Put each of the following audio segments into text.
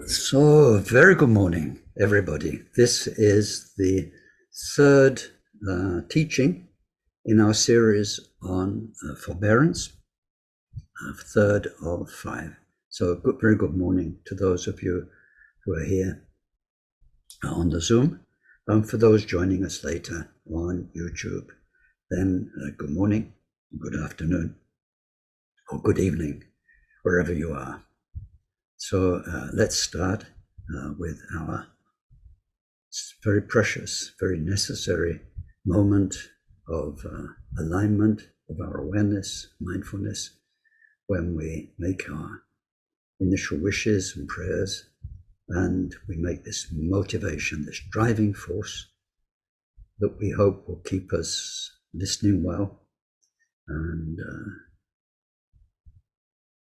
So, very good morning, everybody. This is the third teaching in our series on forbearance, third of 5. So, very good morning to those of you who are here on the Zoom. For those joining us later on YouTube, then good morning, good afternoon, or good evening, wherever you are. So let's start with our very precious, very necessary moment of alignment of our awareness, mindfulness, when we make our initial wishes and prayers, and we make this motivation, this driving force that we hope will keep us listening well and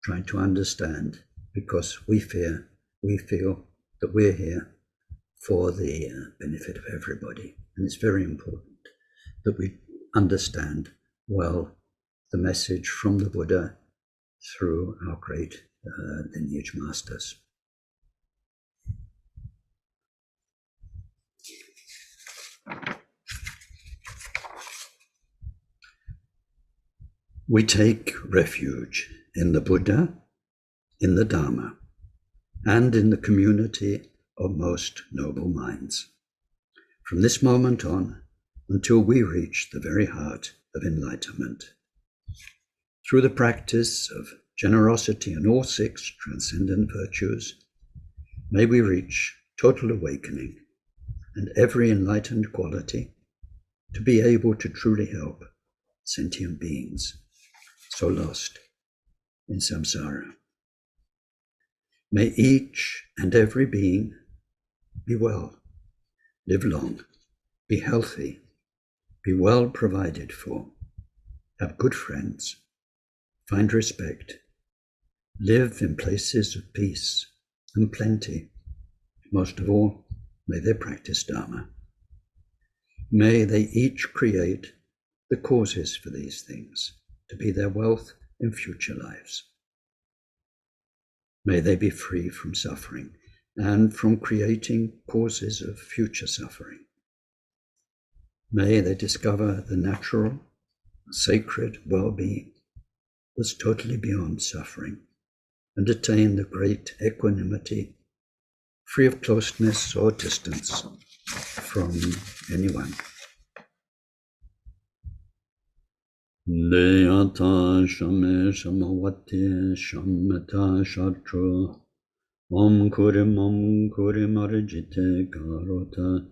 trying to understand, because we feel that we're here for the benefit of everybody. And it's very important that we understand well the message from the Buddha through our great lineage masters. We take refuge in the Buddha, in the Dharma, and in the community of most noble minds. From this moment on, until we reach the very heart of enlightenment. Through the practice of generosity and all 6 transcendent virtues, may we reach total awakening and every enlightened quality to be able to truly help sentient beings so lost in samsara. May each and every being be well, live long, be healthy, be well provided for, have good friends, find respect, live in places of peace and plenty. Most of all, may they practice Dharma. May they each create the causes for these things to be their wealth in future lives. May they be free from suffering and from creating causes of future suffering. May they discover the natural, sacred well-being that's totally beyond suffering and attain the great equanimity, free of closeness or distance from anyone. Deyata shame shamavati shamata shatru Om kuri marjite karota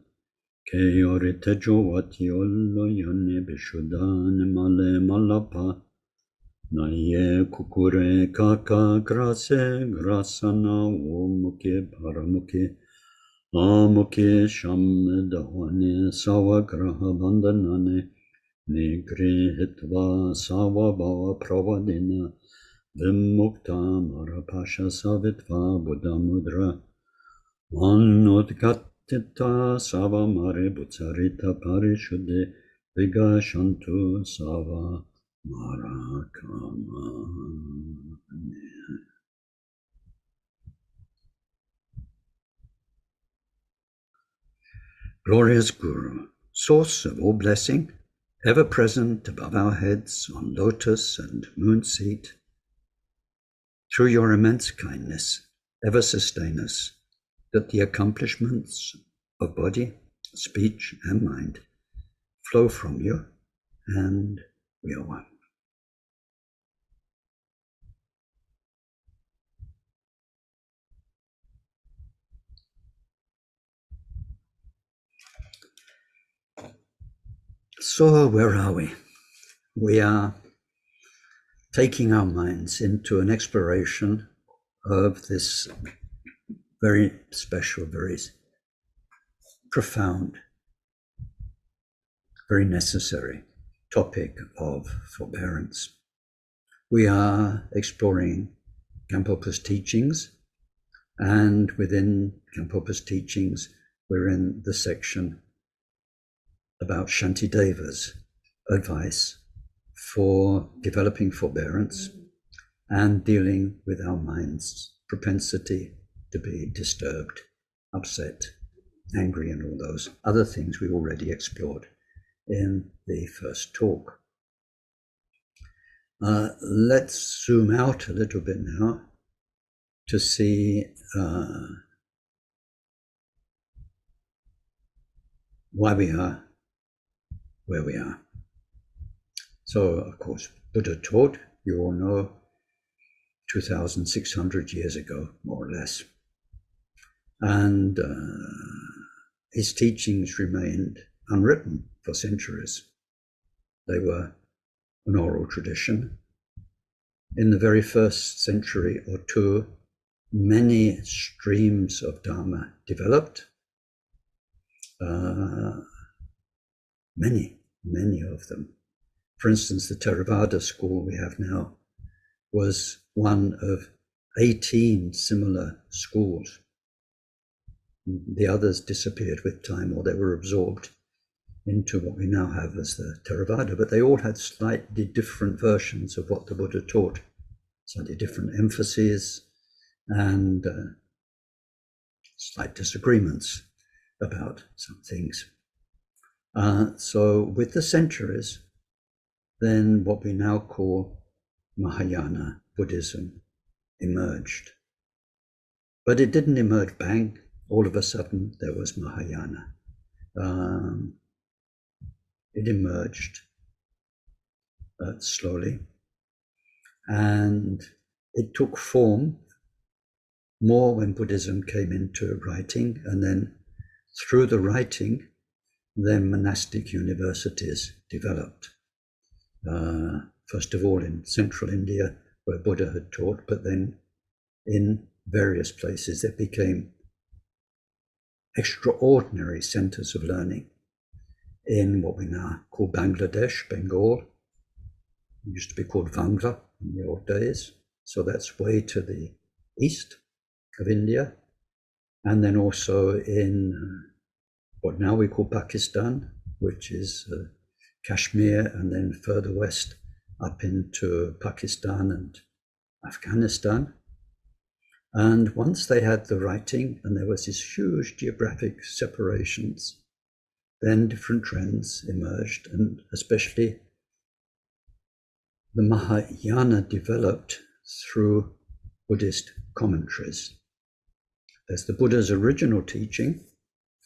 Keyorite jovati ollo yone bishudan male malapa Naye kukure kaka grase grasana omuke paramuke Amuke sham dahane savagraha bandhanane Nigri hitva sava bhava pravadina Vimukta marapasha savitva buddha mudra Anudgatita sava mare bhutsarita parishuddhe Vigashantu sava marakama. Glorious Guru, source of all blessing, ever present above our heads on lotus and moon seat, through your immense kindness, ever sustain us, that the accomplishments of body, speech, and mind flow from you, and we are one. So where are we? We are taking our minds into an exploration of this very special, very profound, very necessary topic of forbearance. We are exploring Gampopa's teachings, and within Gampopa's teachings, we're in the section about Santideva's advice for developing forbearance and dealing with our mind's propensity to be disturbed, upset, angry, and all those other things we already explored in the first talk. Let's zoom out a little bit now to see why we are where we are. So, of course, Buddha taught, you all know, 2,600 years ago, more or less. And his teachings remained unwritten for centuries. They were an oral tradition. In the very first century or two, many streams of Dharma developed. Many of them. For instance, the Theravada school we have now was one of 18 similar schools. The others disappeared with time, or they were absorbed into what we now have as the Theravada, but they all had slightly different versions of what the Buddha taught, slightly different emphases and slight disagreements about some things. So with the centuries, then what we now call Mahayana Buddhism emerged. But it didn't emerge bang, all of a sudden there was Mahayana. It emerged slowly, and it took form more when Buddhism came into writing, and then through the writing, then monastic universities developed. First of all in central India, where Buddha had taught, but then in various places that became extraordinary centers of learning in what we now call Bangladesh, Bengal. It used to be called Vangla in the old days. So that's way to the east of India. And then also in what now we call Pakistan, which is Kashmir, and then further west up into Pakistan and Afghanistan. And once they had the writing, and there was this huge geographic separations, then different trends emerged, and especially the Mahayana developed through Buddhist commentaries. There's the Buddha's original teaching,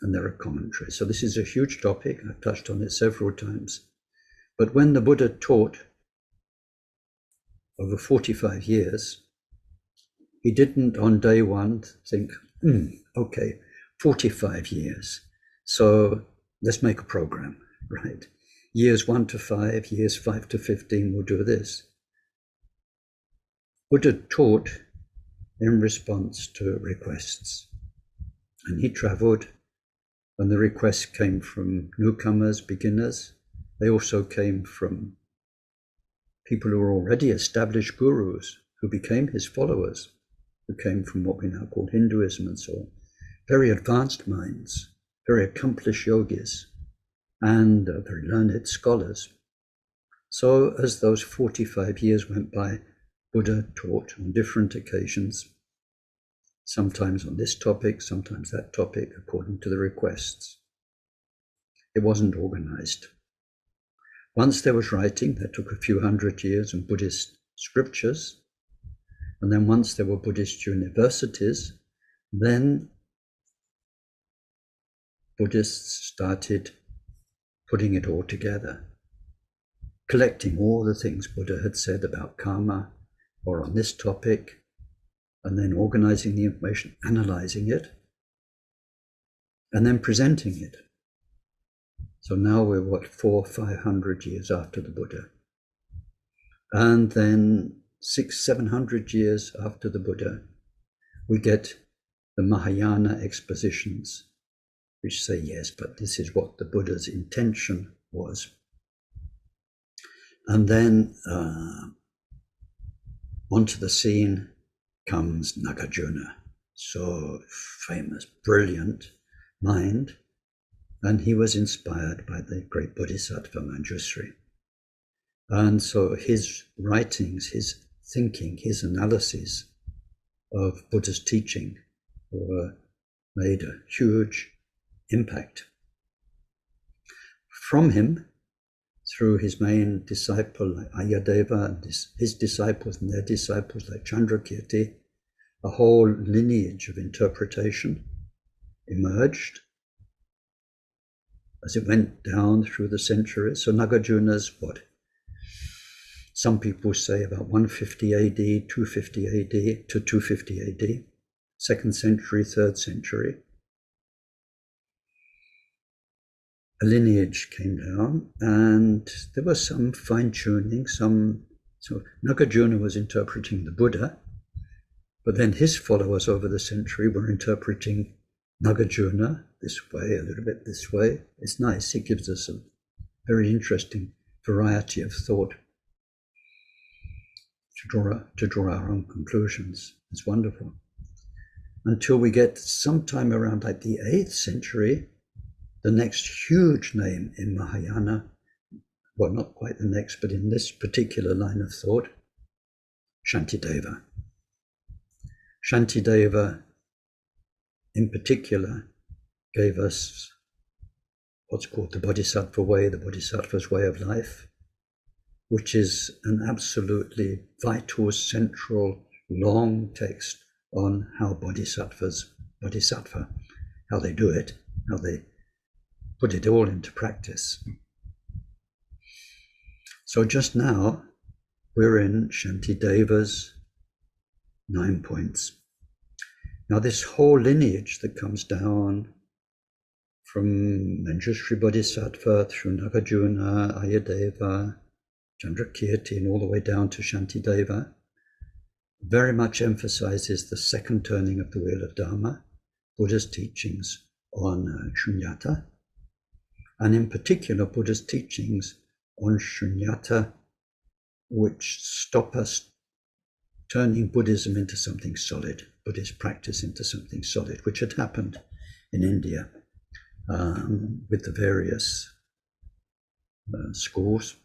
and there are commentaries. So this is a huge topic. I've touched on it several times. But when the Buddha taught over 45 years, he didn't on day one think, okay, 45 years. So let's make a program, right? Years 1 to 5, years 5 to 15, we'll do this. Buddha taught in response to requests. And he traveled, and the requests came from newcomers, beginners. They also came from people who were already established gurus, who became his followers, who came from what we now call Hinduism and so on. Very advanced minds, very accomplished yogis, and very learned scholars. So as those 45 years went by, Buddha taught on different occasions, sometimes on this topic, sometimes that topic, according to the requests. It wasn't organized. Once there was writing, that took a few hundred years, and Buddhist scriptures. And then once there were Buddhist universities, then Buddhists started putting it all together, collecting all the things Buddha had said about karma or on this topic, and then organizing the information, analyzing it, and then presenting it. So now we're 400-500 years after the Buddha. And then 600-700 years after the Buddha, we get the Mahayana expositions, which say, yes, but this is what the Buddha's intention was. And then onto the scene comes Nagarjuna, so famous, brilliant mind, and he was inspired by the great bodhisattva Manjusri. And so his writings, his thinking, his analysis of Buddha's teaching who made a huge impact. From him, through his main disciple like Ayadeva and his disciples and their disciples like Chandrakirti, a whole lineage of interpretation emerged as it went down through the centuries. So Nagarjuna's what? Some people say about 150 AD, 250 AD to 250 AD, 2nd century, 3rd century. A lineage came down, and there was some fine-tuning. So Nagarjuna was interpreting the Buddha, but then his followers over the century were interpreting Nagarjuna this way, a little bit this way. It's nice. It gives us a very interesting variety of thought to draw our own conclusions. It's wonderful. Until we get sometime around like the 8th century, the next huge name in Mahayana, well, not quite the next, but in this particular line of thought, Santideva. Santideva, in particular, gave us what's called the bodhisattva way, the bodhisattva's way of life, which is an absolutely vital, central, long text on how bodhisattva, how they do it, how they put it all into practice. So just now, we're in Shantideva's 9 points. Now this whole lineage that comes down from Manjushri Bodhisattva through Nagarjuna, Ayadeva, Chandrakirti, and all the way down to Shantideva, very much emphasizes the second turning of the wheel of Dharma, Buddha's teachings on shunyata, and in particular Buddha's teachings on shunyata, which stop us turning Buddhism into something solid, Buddhist practice into something solid, which had happened in India with the various schools.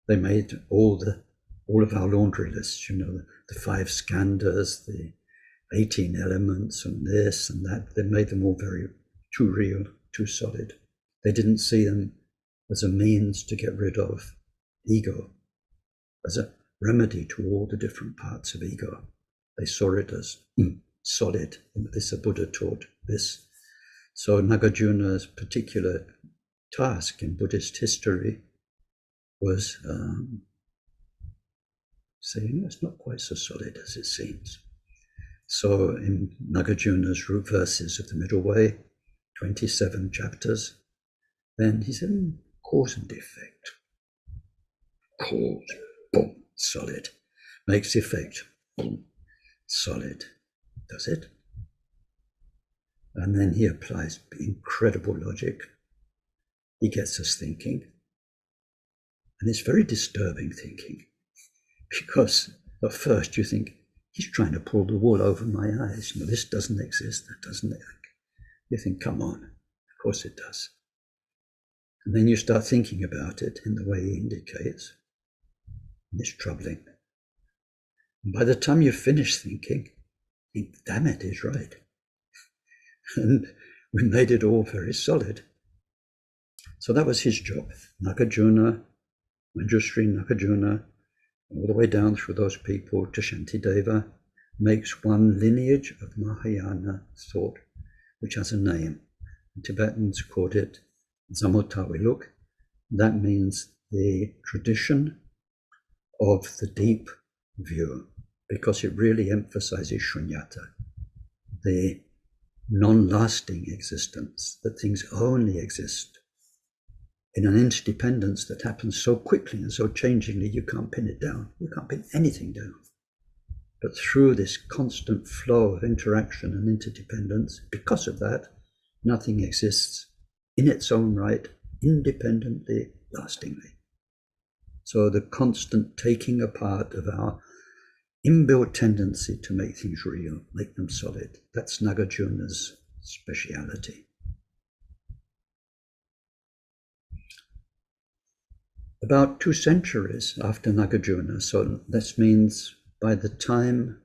They made all of our laundry lists, the 5 skandhas, the 18 elements, and this and that. They made them all too real, too solid. They didn't see them as a means to get rid of ego, as a remedy to all the different parts of ego. They saw it as solid. This Buddha taught this. So Nagarjuna's particular task in Buddhist history was saying it's not quite so solid as it seems. So in Nagarjuna's root verses of the Middle Way, 27 chapters, then he said, cause and effect. Cause, boom, solid. Makes effect, boom, solid. Does it? And then he applies incredible logic. He gets us thinking. And it's very disturbing thinking, because at first you think, he's trying to pull the wool over my eyes. This doesn't exist, that doesn't exist. You think, come on, of course it does. And then you start thinking about it in the way he indicates, and it's troubling. And by the time you finish thinking, you think, damn it, he's right. And we made it all very solid. So that was his job. Nagarjuna, Manjushri Nagarjuna, all the way down through those people to Shantideva, makes one lineage of Mahayana thought, which has a name. The Tibetans called it Zamotawiluk. That means the tradition of the deep view, because it really emphasizes shunyata, the non-lasting existence, that things only exist in an interdependence that happens so quickly and so changingly you can't pin it down. You can't pin anything down. But through this constant flow of interaction and interdependence, because of that, nothing exists in its own right, independently, lastingly. So the constant taking apart of our inbuilt tendency to make things real, make them solid, that's Nagarjuna's speciality. About 2 centuries after Nagarjuna, so this means by the time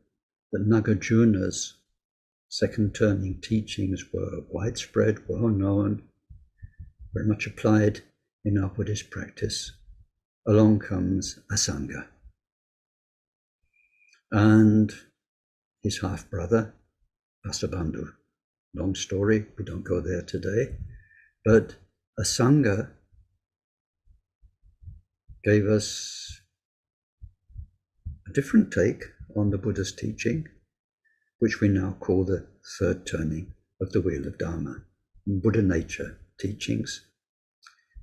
that Nagarjuna's second turning teachings were widespread, well known, very much applied in our Buddhist practice. Along comes Asanga. And his half-brother, Vasubandhu. Long story, we don't go there today. But Asanga gave us a different take on the Buddha's teaching, which we now call the third turning of the wheel of Dharma, Buddha nature teachings,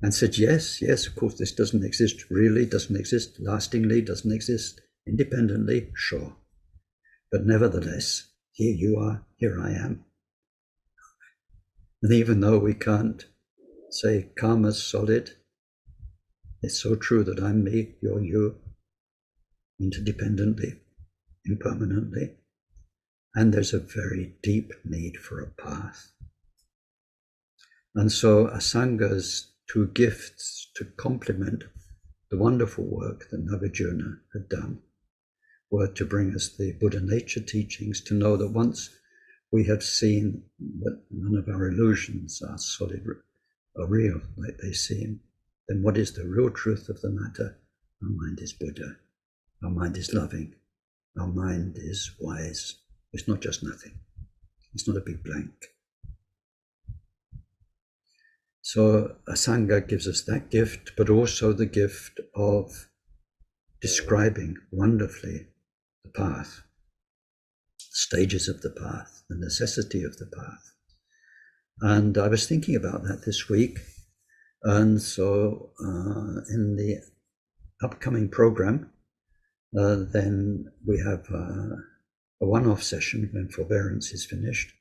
and said, yes, of course, this doesn't exist really, doesn't exist lastingly, doesn't exist independently, sure. But nevertheless, here you are, here I am. And even though we can't say karma's solid, it's so true that I'm me, you're you, interdependently, impermanently. And there's a very deep need for a path. And so Asanga's two gifts to complement the wonderful work that Nagarjuna had done were to bring us the Buddha nature teachings, to know that once we have seen that none of our illusions are solid or real like they seem, then what is the real truth of the matter? Our mind is Buddha. Our mind is loving. Our mind is wise. It's not just nothing. It's not a big blank. So Asanga gives us that gift, but also the gift of describing wonderfully the path, the stages of the path, the necessity of the path. And I was thinking about that this week. And so in the upcoming program, then we have a one-off session when Forbearance is finished,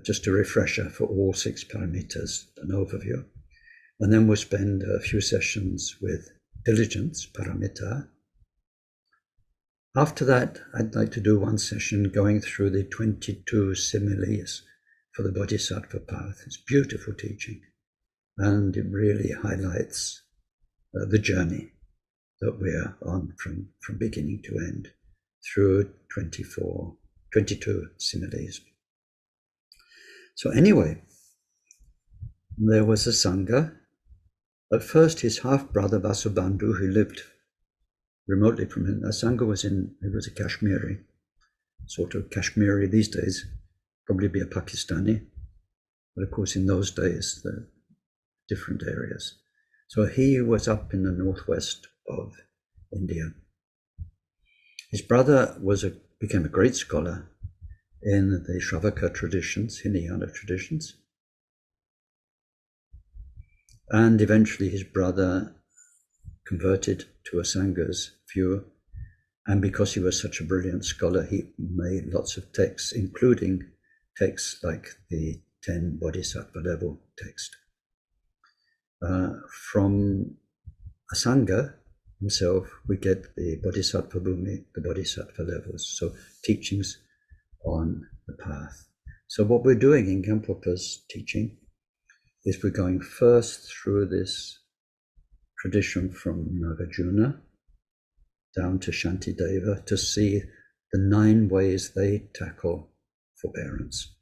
just a refresher for all 6 paramitas, an overview. And then we'll spend a few sessions with diligence, paramita. After that, I'd like to do one session going through the 22 similes for the bodhisattva path. It's beautiful teaching, and it really highlights the journey that we're on from beginning to end through 22 similes. So anyway, there was Asanga. At first, his half-brother Vasubandhu, who lived remotely from him. Asanga was a Kashmiri, sort of Kashmiri these days, probably be a Pakistani, but of course in those days, the different areas. So he was up in the northwest of India. His brother became a great scholar in the Shravaka traditions, Hinayana traditions. And eventually his brother converted to Asanga's view. And because he was such a brilliant scholar, he made lots of texts, including texts like the 10 bodhisattva level text. From Asanga himself, we get the bodhisattva bhumi, the bodhisattva levels, so teachings on the path. So what we're doing in Khenpoken's teaching is we're going first through this tradition from Nagarjuna down to Santideva to see the 9 ways they tackle forbearance.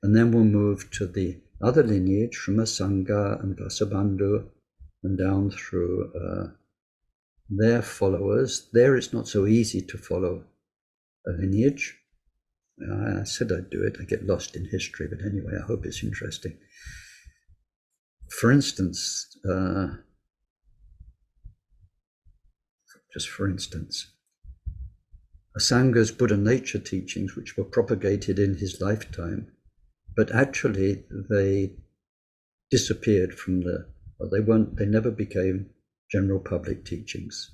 And then we'll move to the other lineage from Asanga and Vasubandhu and down through their followers. There it's not so easy to follow a lineage. I said I'd do it. I get lost in history, but anyway, I hope it's interesting. For instance, Asanga's Buddha nature teachings, which were propagated in his lifetime, but actually they disappeared from they never became general public teachings.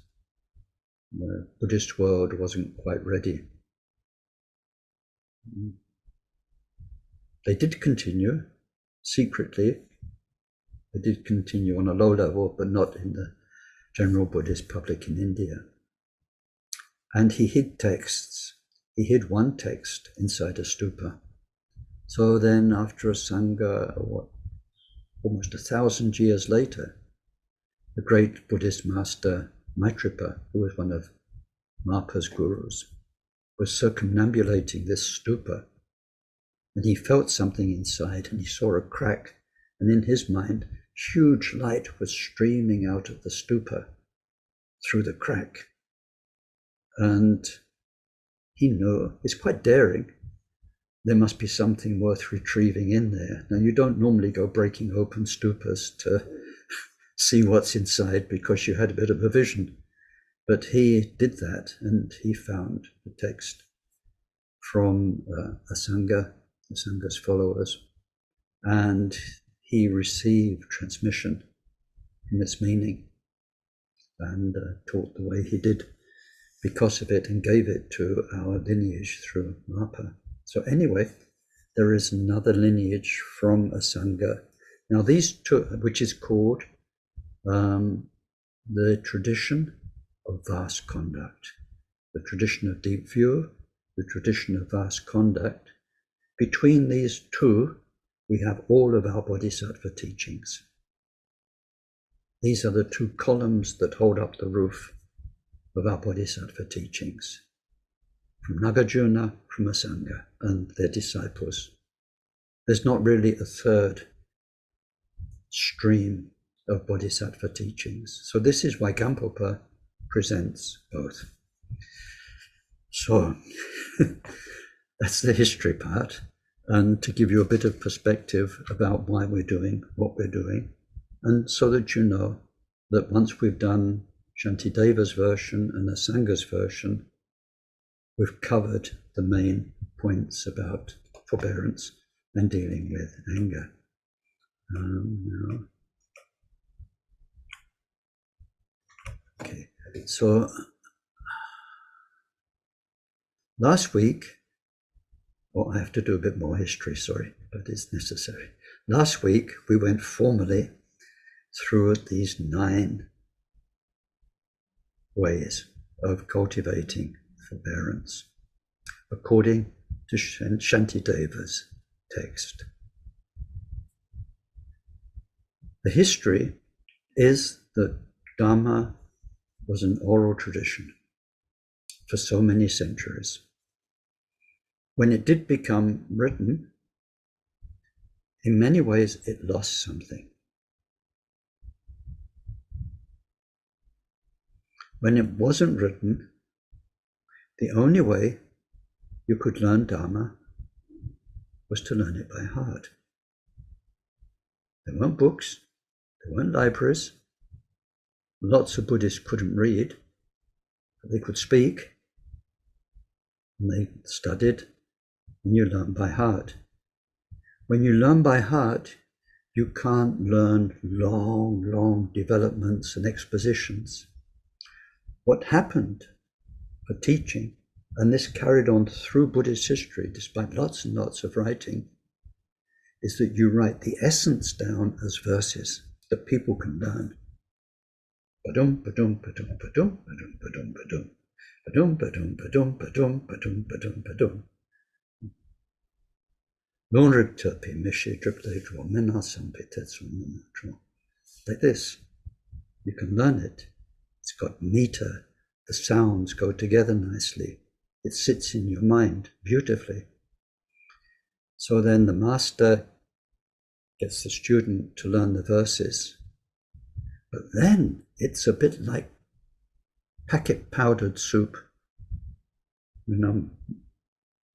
The Buddhist world wasn't quite ready. They did continue secretly. They did continue on a low level, but not in the general Buddhist public in India. And he hid texts. He hid one text inside a stupa. So then after Asanga, almost 1,000 years later, the great Buddhist master Maitrapa, who was one of Marpa's gurus, was circumambulating this stupa and he felt something inside, and he saw a crack, and in his mind, huge light was streaming out of the stupa through the crack. And he knew, it's quite daring, there must be something worth retrieving in there. Now, you don't normally go breaking open stupas to see what's inside because you had a bit of a vision. But he did that, and he found the text from Asanga's followers, and he received transmission from its meaning and taught the way he did because of it, and gave it to our lineage through Mapa. So anyway, there is another lineage from Asanga. Now these two, which is called the tradition of vast conduct, the tradition of deep view, the tradition of vast conduct. Between these two, we have all of our bodhisattva teachings. These are the two columns that hold up the roof of our bodhisattva teachings, from Nagarjuna, from Asanga, and their disciples. There's not really a third stream of bodhisattva teachings. So this is why Gampopa presents both. So that's the history part, and to give you a bit of perspective about why we're doing what we're doing, and so that you know that once we've done Shantideva's version and Asanga's version, we've covered the main points about forbearance and dealing with anger. Now. Okay, so last week, I have to do a bit more history, sorry, but it's necessary. Last week, we went formally through these 9 ways of cultivating forbearance, according to Shantideva's text. The history is that Dharma was an oral tradition for so many centuries. When it did become written, in many ways it lost something. When it wasn't written, the only way you could learn Dharma was to learn it by heart. There weren't books, there weren't libraries. Lots of Buddhists couldn't read, but they could speak, and they studied, and you learn by heart. When you learn by heart, you can't learn long developments and expositions. What happened for teaching, and this carried on through Buddhist history, despite lots and lots of writing, is that you write the essence down as verses that people can learn. Badum, badum, badum, badum, badum, badum, badum. Badum, badum, badum, badum, badum, badum, badum. Like this. You can learn it. It's got meter. The sounds go together nicely. It sits in your mind beautifully. So then the master gets the student to learn the verses. But then it's a bit like packet powdered soup. I don't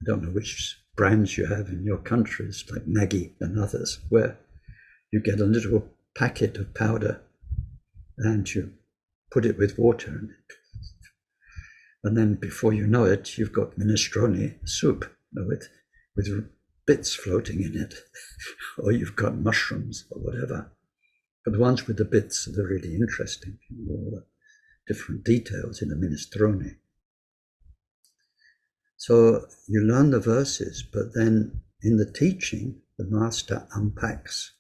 know which brands you have in your countries, like Maggi and others, where you get a little packet of powder and you put it with water in it. And then before you know it, you've got minestrone soup with bits floating in it, or you've got mushrooms or whatever. But the ones with the bits are really interesting, all the different details in a minestrone. So you learn the verses, but then in the teaching, the master unpacks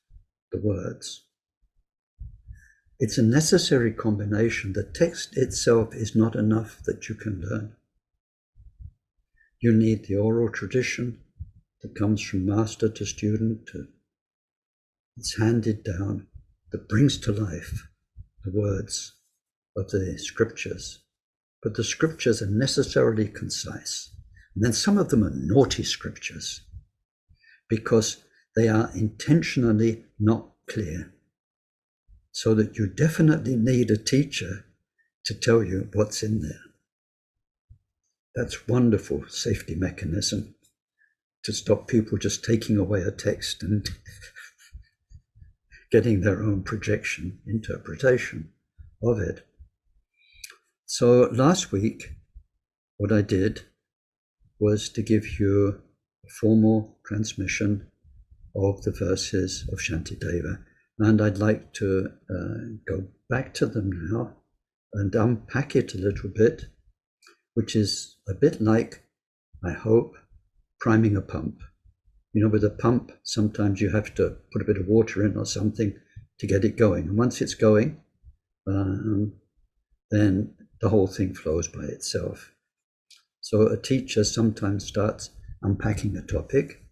the words. It's a necessary combination. The text itself is not enough that you can learn. You need the oral tradition that comes from master to student. It's handed down, that brings to life the words of the scriptures. But the scriptures are necessarily concise. And then some of them are naughty scriptures. because they are intentionally not clear. So that you definitely need a teacher to tell you what's in there. That's wonderful safety mechanism to stop people just taking away a text and getting their own projection, interpretation of it. So last week, what I did was to give you a formal transmission of the verses of Santideva, and I'd like to go back to them now and unpack it a little bit, which is a bit like, I hope, priming a pump. You know, with a pump, sometimes you have to put a bit of water in or something to get it going. And once it's going, then the whole thing flows by itself. So a teacher sometimes starts unpacking a topic,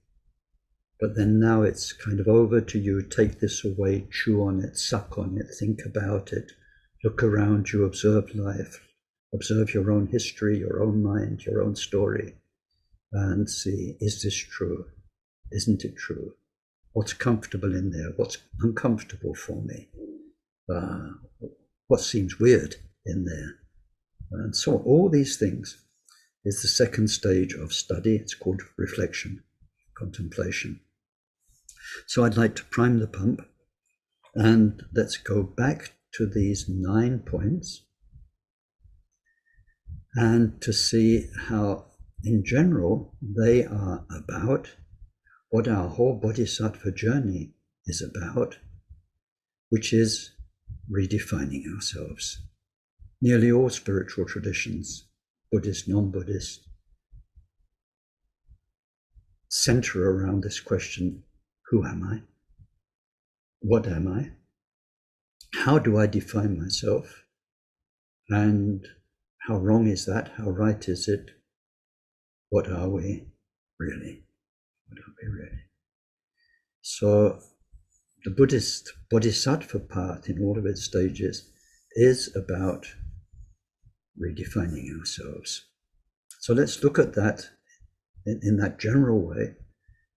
but then now it's kind of over to you. Take this away, chew on it, suck on it, think about it, look around you, observe life, observe your own history, your own mind, your own story, and see, is this true? Isn't it true? What's comfortable in there? What's uncomfortable for me? What seems weird in there? And so all these things is the second stage of study. It's called reflection, contemplation. So I'd like to prime the pump, and let's go back to these 9 points and to see how, in general, they are about what our whole bodhisattva journey is about, which is redefining ourselves. Nearly all spiritual traditions, Buddhist, non-Buddhist, center around this question: who am I? What am I? How do I define myself? And how wrong is that? How right is it? What are we really? What are we really? So the Buddhist bodhisattva path in all of its stages is about redefining ourselves. So let's look at that in that general way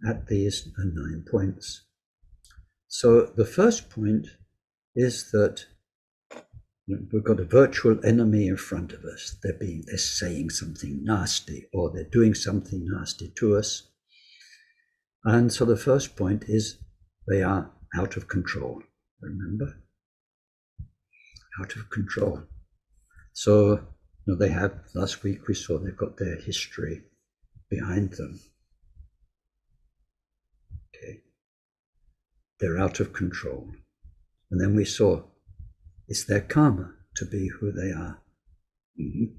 at these 9 points. So the first point is that we've got a virtual enemy in front of us. They're saying something nasty, or they're doing something nasty to us. And so the first point is they are out of control. Remember? Out of control. So they have, last week we saw they've got their history behind them. Okay. They're out of control. And then we saw it's their karma to be who they are. Mm-hmm.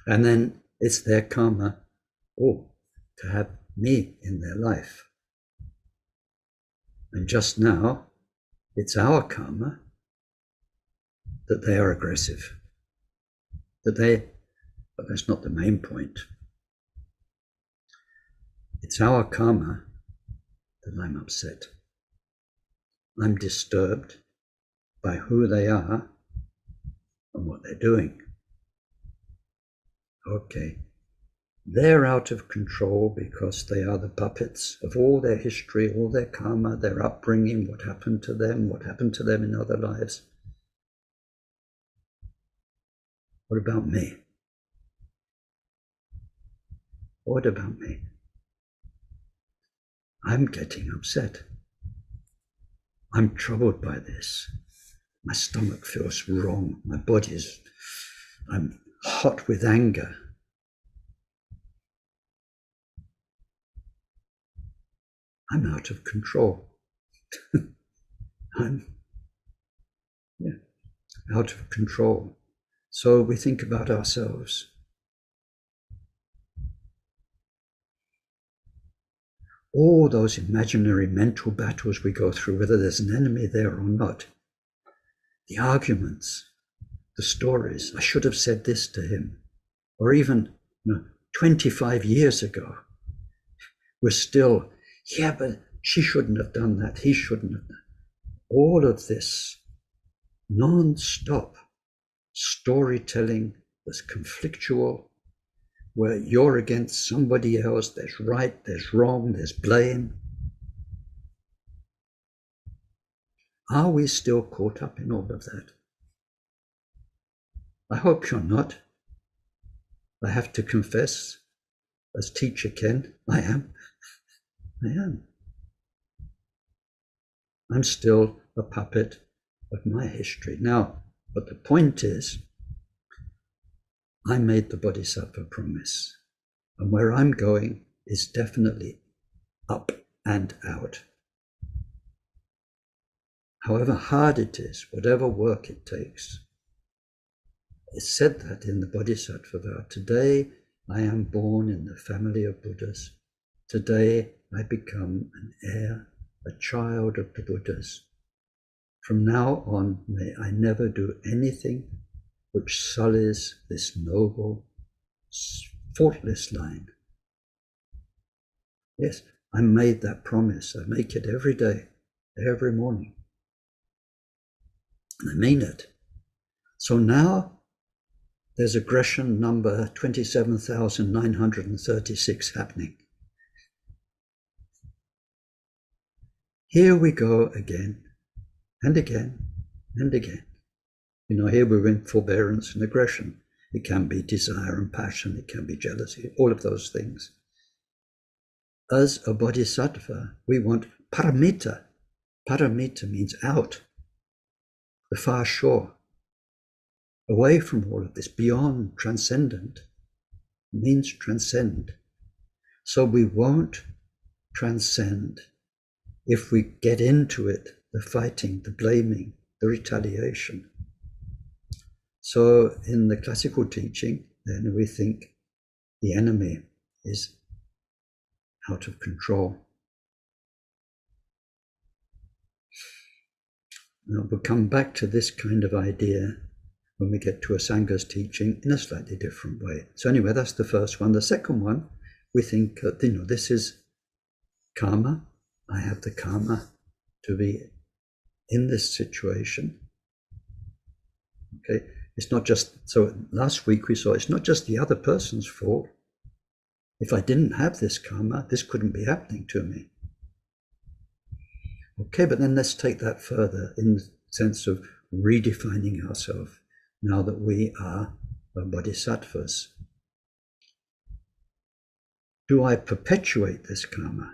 And then it's their karma, to have me in their life. And just now, it's our karma that they are aggressive. But that's not the main point. It's our karma that I'm upset. I'm disturbed by who they are and what they're doing. Okay. They're out of control because they are the puppets of all their history, all their karma, their upbringing, what happened to them in other lives. What about me? What about me? I'm getting upset. I'm troubled by this. My stomach feels wrong. My I'm hot with anger. I'm out of control. I'm out of control. So we think about ourselves. All those imaginary mental battles we go through, whether there's an enemy there or not, the arguments, the stories, I should have said this to him, or even 25 years ago, we're still, but she shouldn't have done that, he shouldn't have done. All of this non-stop storytelling that's conflictual, where you're against somebody else, there's right, there's wrong, there's blame. Are we still caught up in all of that? I hope you're not. I have to confess, as teacher Ken, I am. I'm still a puppet of my history. Now, but the point is, I made the bodhisattva promise, and where I'm going is definitely up and out. However hard it is, whatever work it takes. It's said that in the bodhisattva vow. Today I am born in the family of Buddhas. Today I become an heir, a child of the Buddhas. From now on, may I never do anything which sullies this noble, faultless line. Yes, I made that promise. I make it every day, every morning. And I mean it. So now there's aggression number 27,936 happening. Here we go again and again and again. You know, here we're in forbearance and aggression. It can be desire and passion, it can be jealousy, all of those things. As a bodhisattva, we want paramita. Paramita means out, the far shore, away from all of this, beyond, transcendent. It means transcend. So we won't transcend if we get into it, the fighting, the blaming, the retaliation. So in the classical teaching, then we think the enemy is out of control. Now we'll come back to this kind of idea when we get to Asanga's teaching in a slightly different way. So anyway, that's the first one. The second one, we think, this is karma. I have the karma to be in this situation. Okay, it's not just, so last week we saw it's not just the other person's fault. If I didn't have this karma, this couldn't be happening to me. Okay, but then let's take that further in the sense of redefining ourselves now that we are bodhisattvas. Do I perpetuate this karma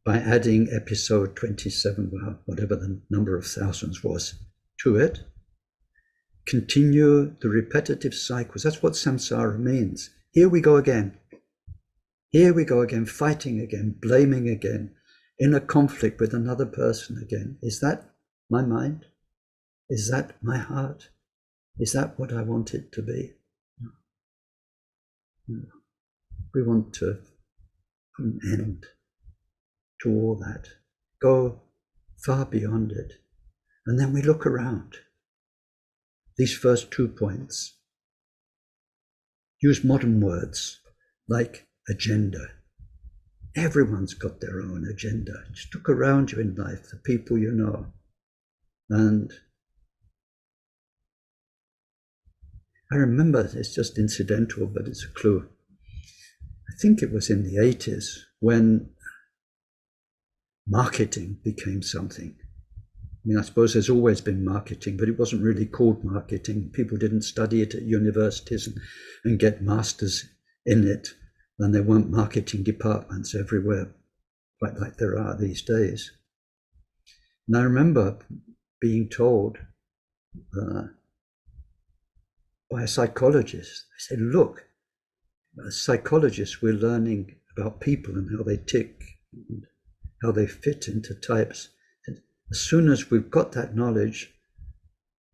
by adding episode 27, well, whatever the number of thousands was, to it? Continue the repetitive cycles. That's what samsara means. Here we go again. Here we go again, fighting again, blaming again, in a conflict with another person again. Is that my mind? Is that my heart? Is that what I want it to be? No. No. We want to put an end to all that. Go far beyond it. And then we look around. These first 2 points. Use modern words like agenda. Everyone's got their own agenda. Just look around you in life, the people you know. And I remember, it's just incidental, but it's a clue. I think it was in the 80s when marketing became something. I mean, I suppose there's always been marketing, but it wasn't really called marketing. People didn't study it at universities and get masters in it. And there weren't marketing departments everywhere, quite like there are these days. And I remember being told by a psychologist, they said, look, as psychologists, we're learning about people and how they tick, and how they fit into types. And as soon as we've got that knowledge,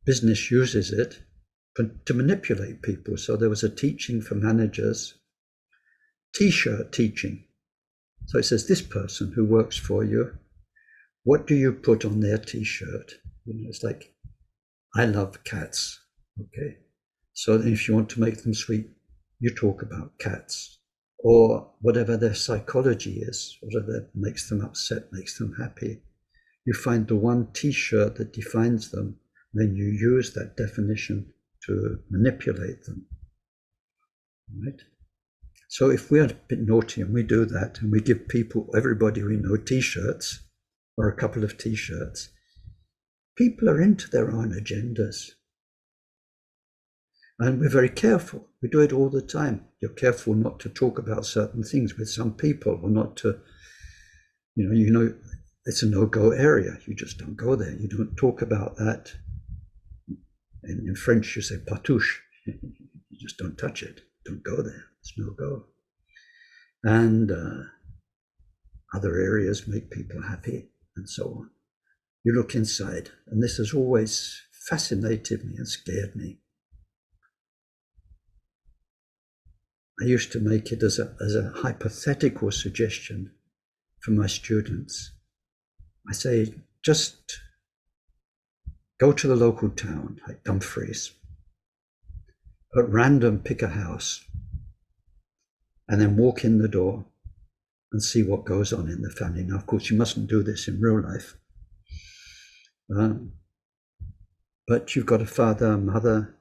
business uses it to manipulate people. So there was a teaching for managers, T-shirt teaching. So it says, this person who works for you, what do you put on their T-shirt? It's like, I love cats. Okay. So if you want to make them sweet, you talk about cats, or whatever their psychology is, whatever makes them upset, makes them happy. You find the one T-shirt that defines them, then you use that definition to manipulate them. right? So if we're a bit naughty and we do that, and we give people, everybody we know, t-shirts, or a couple of t-shirts, people are into their own agendas. And we're very careful. We do it all the time. You're careful not to talk about certain things with some people, or not to, you know, it's a no-go area. You just don't go there. You don't talk about that. In French, you say patouche. You just don't touch it. Don't go there. It's no-go. And other areas make people happy, and so on. You look inside, and this has always fascinated me and scared me. I used to make it as a hypothetical suggestion for my students. I say, just go to the local town, like Dumfries, at random pick a house, and then walk in the door and see what goes on in the family. Now, of course, you mustn't do this in real life. But you've got a father, a mother,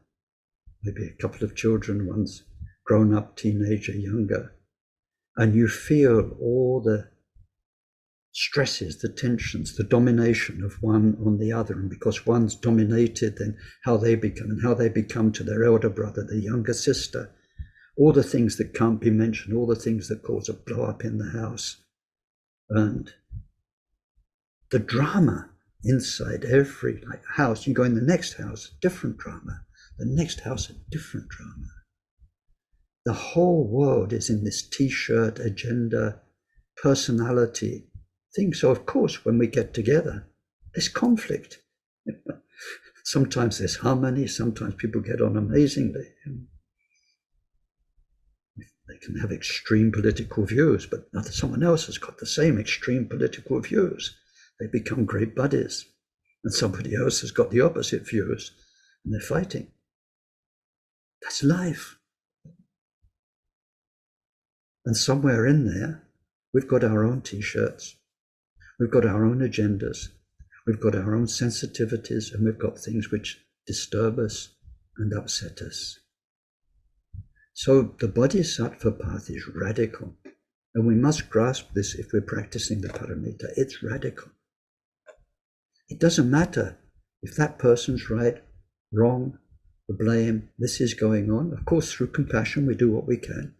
maybe a couple of children, one's grown up, teenager, younger, and you feel all the stresses, the tensions, the domination of one on the other. And because one's dominated, then how they become to their elder brother, their younger sister, all the things that can't be mentioned, all the things that cause a blow up in the house. And the drama inside every house. You go in the next house, different drama. The next house, a different drama. The whole world is in this t-shirt, agenda, personality thing. So of course, when we get together, there's conflict. Sometimes there's harmony. Sometimes people get on amazingly. They can have extreme political views, but someone else has got the same extreme political views. They become great buddies. And somebody else has got the opposite views, and they're fighting. That's life. And somewhere in there, we've got our own t-shirts, we've got our own agendas, we've got our own sensitivities, and we've got things which disturb us and upset us. So the bodhisattva path is radical, and we must grasp this if we're practicing the paramita. It's radical. It doesn't matter if that person's right, wrong, the blame, this is going on. Of course, through compassion, we do what we can.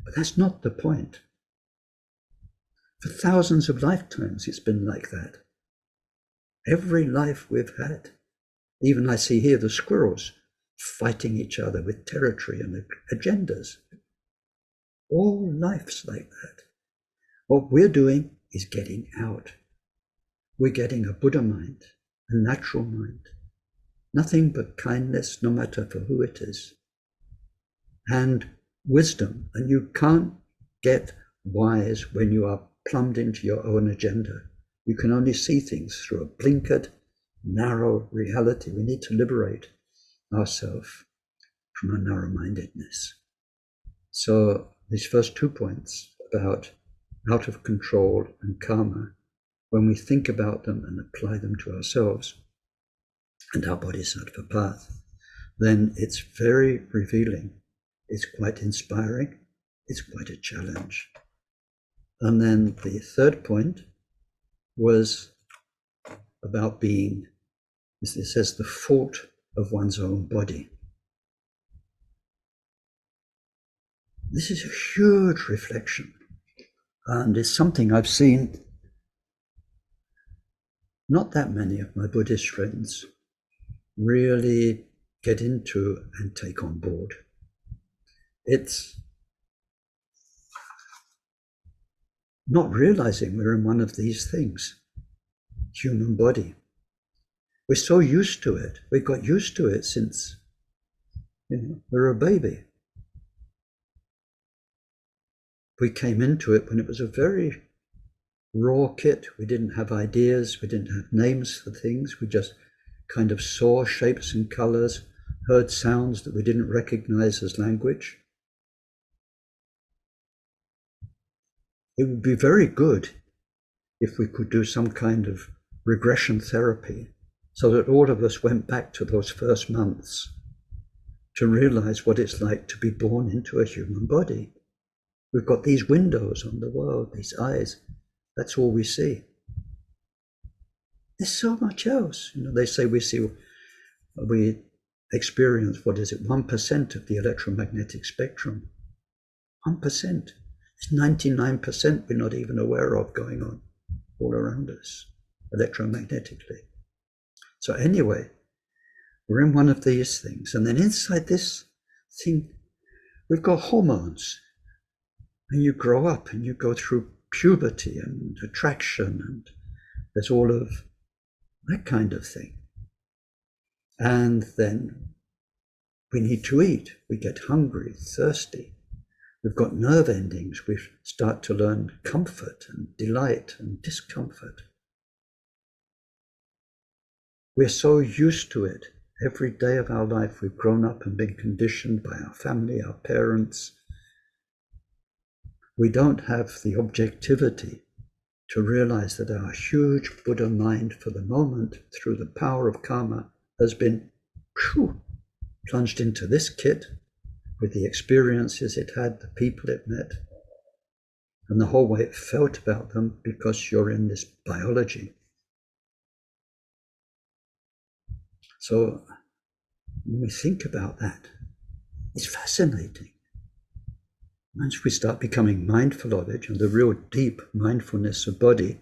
But that's not the point. For thousands of lifetimes, it's been like that. Every life we've had. Even I see here the squirrels fighting each other with territory and agendas. All life's like that. What we're doing is getting out. We're getting a Buddha mind, a natural mind. Nothing but kindness, no matter for who it is. And wisdom. And you can't get wise when you are plumbed into your own agenda. You can only see things through a blinkered, narrow reality. We need to liberate ourselves from our narrow-mindedness. So these first 2 points about out of control and karma, when we think about them and apply them to ourselves and our bodhisattva path, then it's very revealing. It's quite inspiring. It's quite a challenge. And then the third point was about being, it says, the fault of one's own body. This is a huge reflection, and it's something I've seen not that many of my Buddhist friends really get into and take on board. It's not realizing we're in one of these things, human body. We're so used to it. We got used to it since we're a baby. We came into it when it was a very raw kit. We didn't have ideas. We didn't have names for things. We just kind of saw shapes and colors, heard sounds that we didn't recognize as language. It would be very good if we could do some kind of regression therapy so that all of us went back to those first months to realize what it's like to be born into a human body. We've got these windows on the world, these eyes. That's all we see. There's so much else. They say we experience, 1% of the electromagnetic spectrum. 1%. There's 99% we're not even aware of going on all around us, electromagnetically. So anyway, we're in one of these things. And then inside this thing, we've got hormones. And you grow up and you go through puberty and attraction, and there's all of that kind of thing. And then we need to eat. We get hungry, thirsty. We've got nerve endings. We start to learn comfort and delight and discomfort. We're so used to it. Every day of our life, we've grown up and been conditioned by our family, our parents. We don't have the objectivity to realize that our huge Buddha mind for the moment, through the power of karma, has been plunged into this kit with the experiences it had, the people it met, and the whole way it felt about them, because you're in this biology. So when we think about that, it's fascinating. Once we start becoming mindful of it, and the real deep mindfulness of body,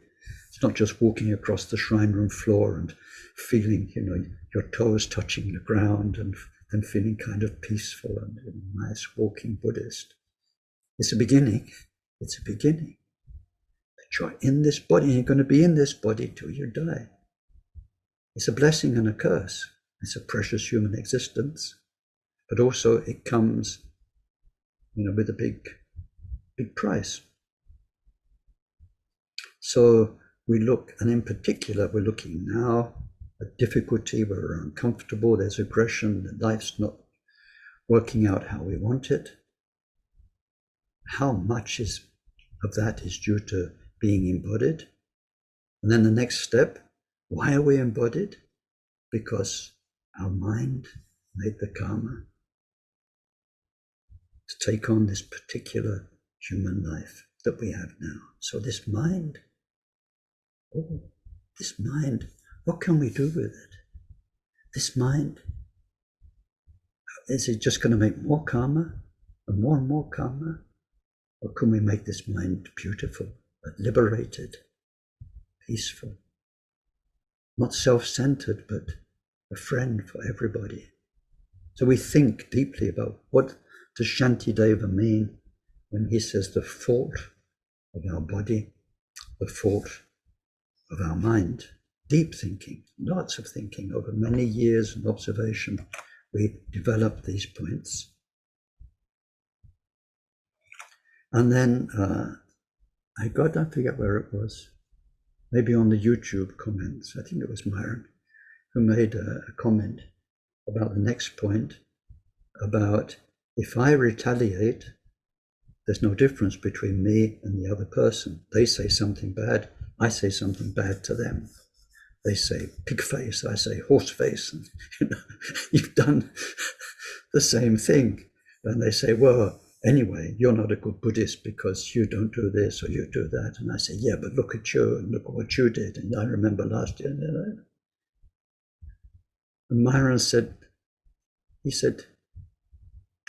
it's not just walking across the shrine room floor and feeling, your toes touching the ground and feeling kind of peaceful and nice walking Buddhist. It's a beginning. It's a beginning. But you're in this body, and you're going to be in this body till you die. It's a blessing and a curse. It's a precious human existence, but also it comes with a big price. So we look, and in particular, we're looking now at difficulty, we're uncomfortable, there's aggression, life's not working out how we want it. How much of that is due to being embodied? And then the next step, why are we embodied? Because our mind made the karma to take on this particular human life that we have now. So this mind, what can we do with it? This mind, is it just going to make more karma and more karma? Or can we make this mind beautiful, liberated, peaceful? Not self-centered, but a friend for everybody. So we think deeply about what does Santideva mean when he says the fault of our body, the fault of our mind. Deep thinking, lots of thinking over many years of observation, we develop these points. And then I forget where it was, maybe on the YouTube comments, I think it was Myron, who made a comment about the next point, about if I retaliate, there's no difference between me and the other person. They say something bad, I say something bad to them. They say pig face, I say horse face. And, you've done the same thing. And they say, well, anyway, you're not a good Buddhist because you don't do this or you do that. And I say, yeah, but look at you and look at what you did. And I remember last year. And Myron said,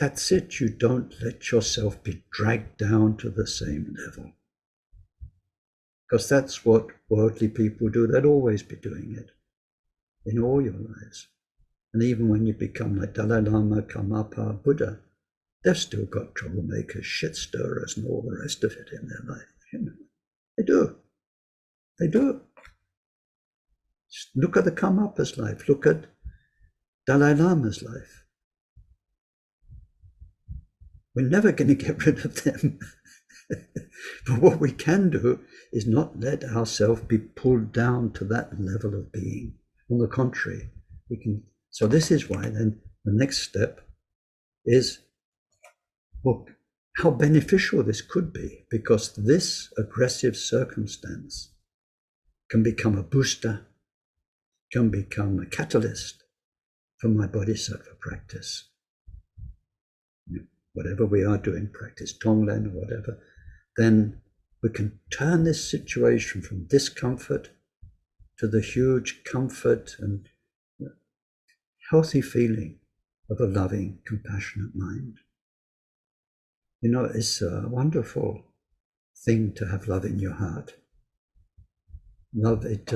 that's it, you don't let yourself be dragged down to the same level. Because that's what worldly people do. They'll always be doing it in all your lives. And even when you become like Dalai Lama, Karmapa, Buddha, they've still got troublemakers, shit stirrers, and all the rest of it in their life. They do. They do. Just look at the Karmapa's life. Look at Dalai Lama's life. We're never going to get rid of them. But what we can do is not let ourselves be pulled down to that level of being. On the contrary, we can. So this is why then the next step is, well, how beneficial this could be, because this aggressive circumstance can become a booster, can become a catalyst for my bodhisattva practice. whatever we are doing, practice Tonglen or whatever, then we can turn this situation from discomfort to the huge comfort and healthy feeling of a loving, compassionate mind. You know, it's a wonderful thing to have love in your heart. Love, it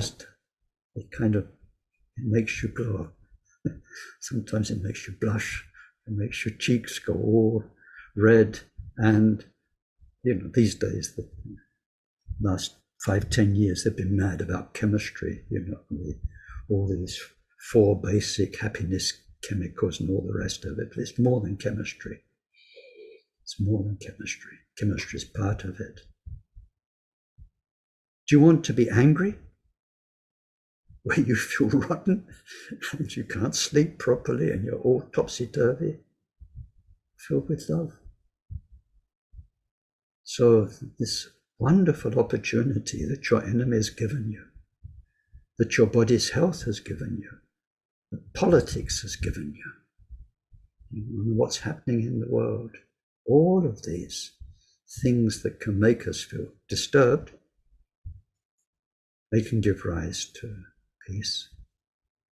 makes you glow. Sometimes it makes you blush. It makes your cheeks go all red. And, you know, these days, the last 5-10 years, they've been mad about chemistry, you know, all these 4 basic happiness chemicals and all the rest of it. But it's more than chemistry. It's more than chemistry. Chemistry is part of it. Do you want to be angry? Where you feel rotten and you can't sleep properly and you're all topsy-turvy? Filled with love. So this wonderful opportunity that your enemy has given you, that your body's health has given you, that politics has given you, and what's happening in the world, all of these things that can make us feel disturbed, they can give rise to peace,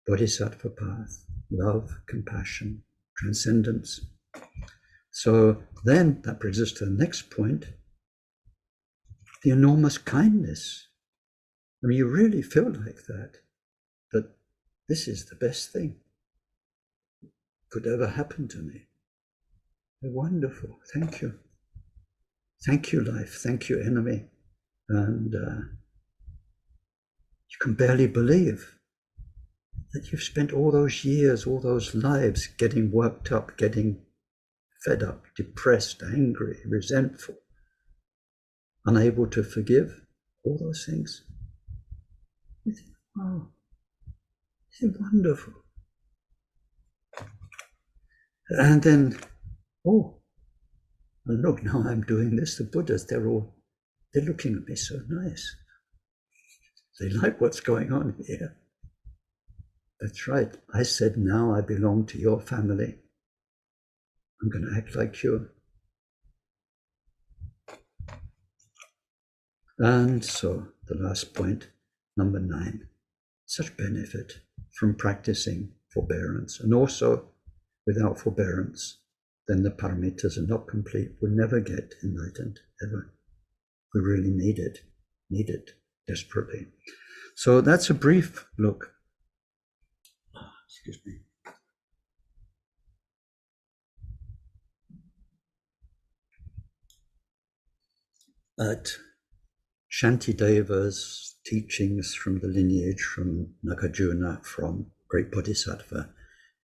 bodhisattva path, love, compassion, transcendence. So then that brings us to the next point, the enormous kindness. I mean, you really feel like that this is the best thing could ever happen to me. Wonderful, thank you. Thank you, life, thank you, enemy. And you can barely believe that you've spent all those years, all those lives getting worked up, getting fed up, depressed, angry, resentful, unable to forgive, all those things. You think, wow, this is wonderful. And then, oh, and look, now I'm doing this. The Buddhas, they're looking at me so nice. They like what's going on here. That's right. I said, now I belong to your family. I'm going to act like you. And so the last point, number 9, such benefit from practicing forbearance. And also, without forbearance, then the paramitas are not complete. We'll never get enlightened, ever. We really need it desperately. So that's a brief look. Excuse me. At Shantideva's teachings from the lineage from Nagarjuna, from great bodhisattva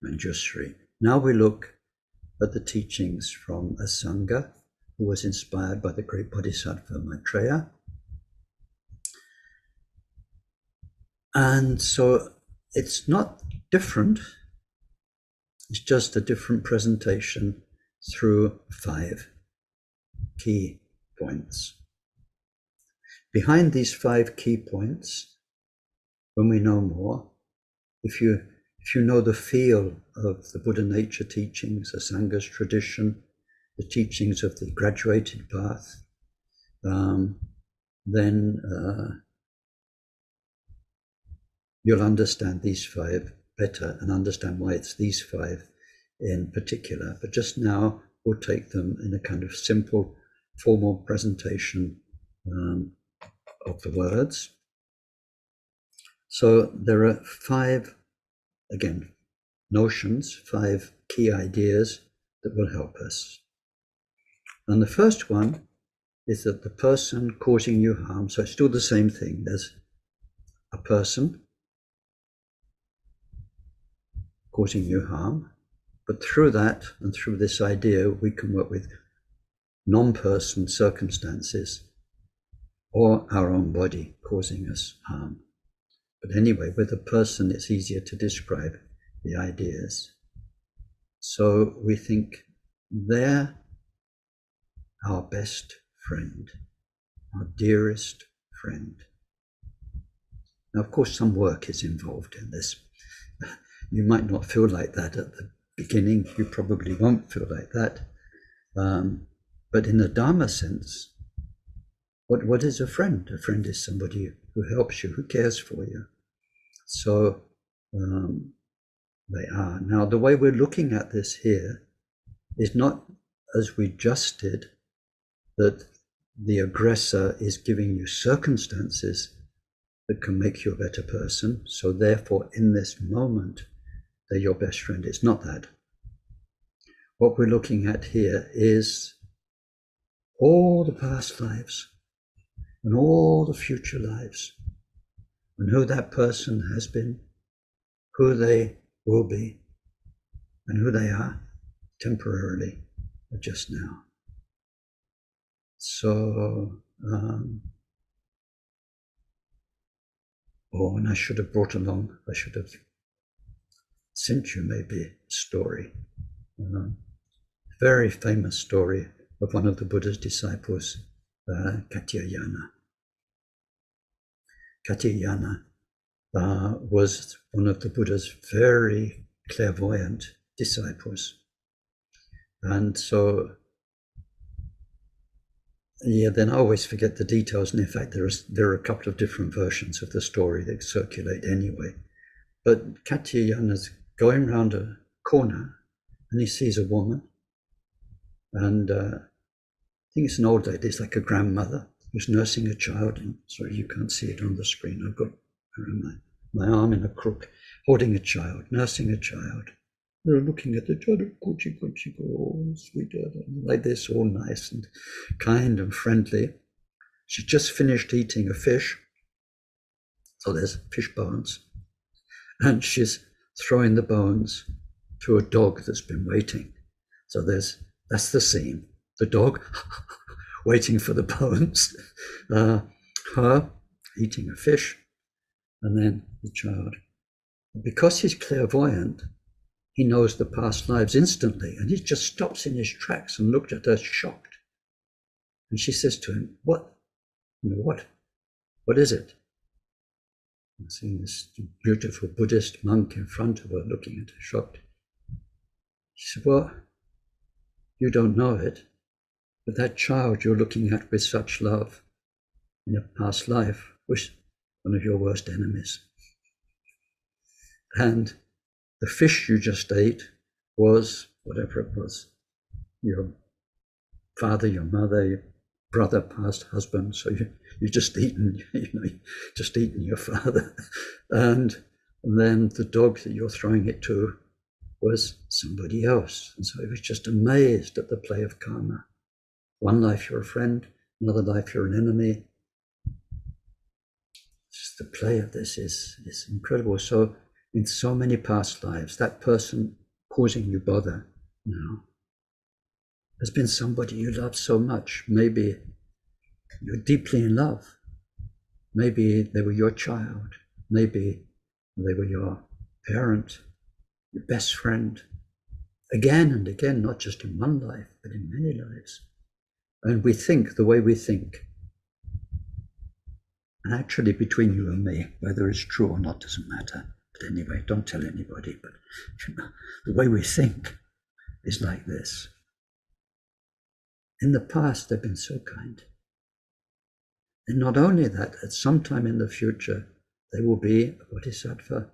Manjushri. Now we look at the teachings from Asanga, who was inspired by the great bodhisattva Maitreya. And so it's not different, it's just a different presentation through 5 key points. Behind these 5 key points, when we know more, if you know the feel of the Buddha nature teachings, Asanga's tradition, the teachings of the graduated path, then you'll understand these 5 better and understand why it's these 5 in particular. But just now, we'll take them in a kind of simple, formal presentation of the words. So there are 5, again, notions, 5 key ideas that will help us. And the first one is that the person causing you harm, so it's still the same thing. There's a person causing you harm, but through that and through this idea, we can work with non-person circumstances or our own body causing us harm. But anyway, with a person, it's easier to describe the ideas. So we think they're our best friend, our dearest friend. Now, of course, some work is involved in this. You might not feel like that at the beginning. You probably won't feel like that. But in the Dharma sense, what is a friend? A friend is somebody who helps you, who cares for you. So they are. Now, the way we're looking at this here is not as we just did, that the aggressor is giving you circumstances that can make you a better person. So therefore, in this moment, they're your best friend. It's not that. What we're looking at here is all the past lives and all the future lives, and who that person has been, who they will be, and who they are temporarily, or just now. So, and I should have brought along, I should have sent you maybe a story, very famous story of one of the Buddha's disciples, Katyayana. Katyayana was one of the Buddha's very clairvoyant disciples. And so, then I always forget the details. And in fact, there are a couple of different versions of the story that circulate anyway. But Katyayana's going round a corner and he sees a woman. And I think it's an old lady, it's like a grandmother who's nursing a child. And sorry, you can't see it on the screen. I've got my arm in a crook, holding a child, nursing a child. They're looking at the child, oh, sweetheart, like this, all nice and kind and friendly. She's just finished eating a fish. So there's fish bones. And she's throwing the bones to a dog that's been waiting. So that's the scene. The dog waiting for the bones, her eating a fish, and then the child. Because he's clairvoyant, he knows the past lives instantly, and he just stops in his tracks and looked at her shocked. And she says to him, what is it? I'm seeing this beautiful Buddhist monk in front of her looking at her shocked. She said, well, you don't know it, but that child you're looking at with such love in a past life was one of your worst enemies. And the fish you just ate was, whatever it was, your father, your mother, your brother, past husband. So you just eaten, just eaten your father. And then the dog that you're throwing it to was somebody else. And so he was just amazed at the play of karma. One life you're a friend, another life you're an enemy. Just the play of this is incredible. So in so many past lives, that person causing you bother now has been somebody you love so much. Maybe you're deeply in love. Maybe they were your child. Maybe they were your parent, your best friend. Again and again, not just in one life, but in many lives. And we think the way we think. And actually, between you and me, whether it's true or not doesn't matter. But anyway, don't tell anybody. But the way we think is like this. In the past, they've been so kind. And not only that, at some time in the future, they will be a bodhisattva.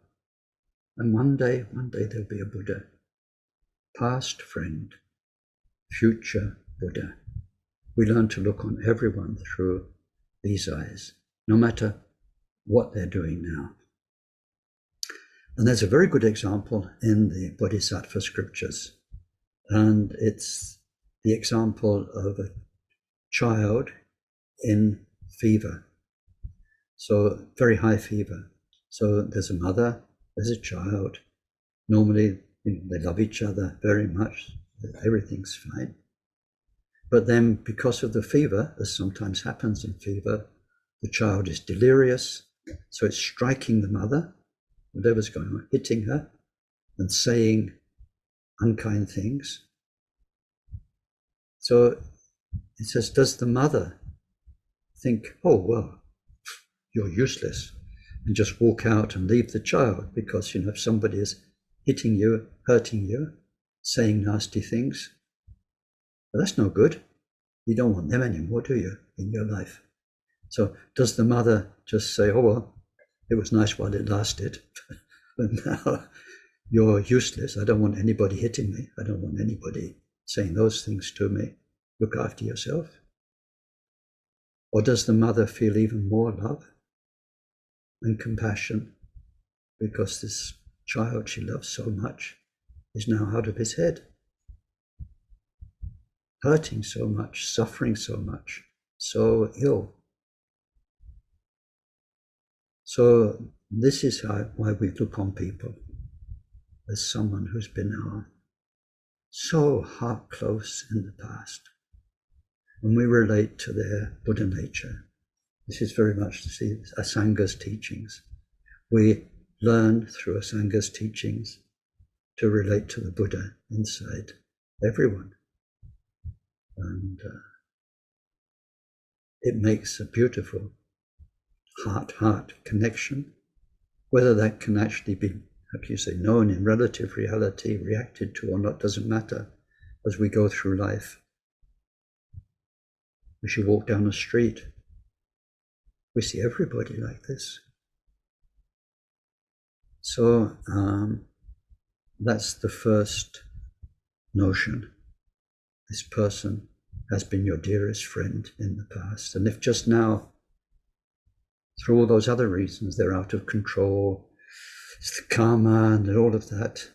And one day there'll be a Buddha. Past friend, future Buddha. We learn to look on everyone through these eyes, no matter what they're doing now. And there's a very good example in the Bodhisattva scriptures. And it's the example of a child in fever. So very high fever. So there's a mother, there's a child. Normally, they love each other very much. Everything's fine. But then because of the fever, as sometimes happens in fever, the child is delirious. So it's striking the mother, whatever's going on, hitting her and saying unkind things. So it says, does the mother think, oh, well, you're useless, and just walk out and leave the child because, if somebody is hitting you, hurting you, saying nasty things? But that's no good. You don't want them anymore, do you, in your life? So does the mother just say, oh, well, it was nice while it lasted, but now you're useless. I don't want anybody hitting me. I don't want anybody saying those things to me. Look after yourself. Or does the mother feel even more love and compassion because this child she loves so much is now out of his head, hurting so much, suffering so much, so ill? So this is why we look on people as someone who's been so heart close in the past. When we relate to their Buddha nature, this is very much Asanga's teachings. We learn through Asanga's teachings to relate to the Buddha inside everyone. And it makes a beautiful heart-heart connection. Whether that can actually be, how can you say, known in relative reality, reacted to or not, doesn't matter as we go through life. We should walk down the street. We see everybody like this. So that's the first notion. This person has been your dearest friend in the past. And if just now, through all those other reasons, they're out of control, it's the karma and all of that,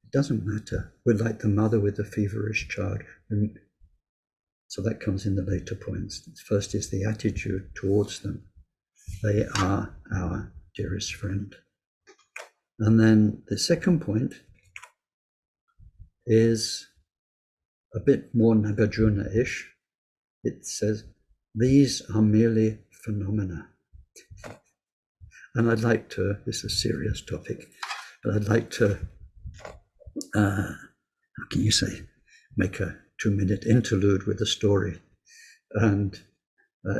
it doesn't matter. We're like the mother with the feverish child. And so that comes in the later points. First is the attitude towards them. They are our dearest friend. And then the second point is a bit more Nagarjuna-ish. It says, these are merely phenomena. And I'd like to, this is a serious topic, but I'd like to, how can you say, make a 2-minute interlude with a story. And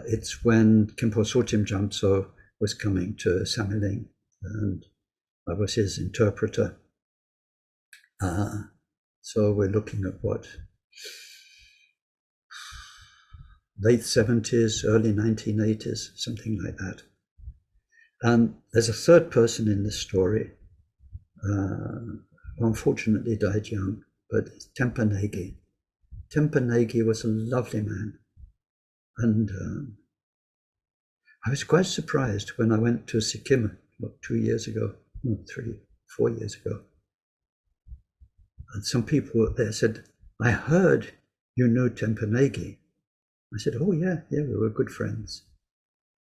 it's when Khenpo Sotim Jamtso was coming to Samiling, and I was his interpreter. So we're looking at what, late 70s, early 1980s, something like that. And there's a third person in this story, who unfortunately died young, but it's Tempa Negi. Tempa Negi was a lovely man. And I was quite surprised when I went to Sikkim, 4 years ago. And some people there said, I heard you knew Tempa Negi. I said, oh yeah, we were good friends.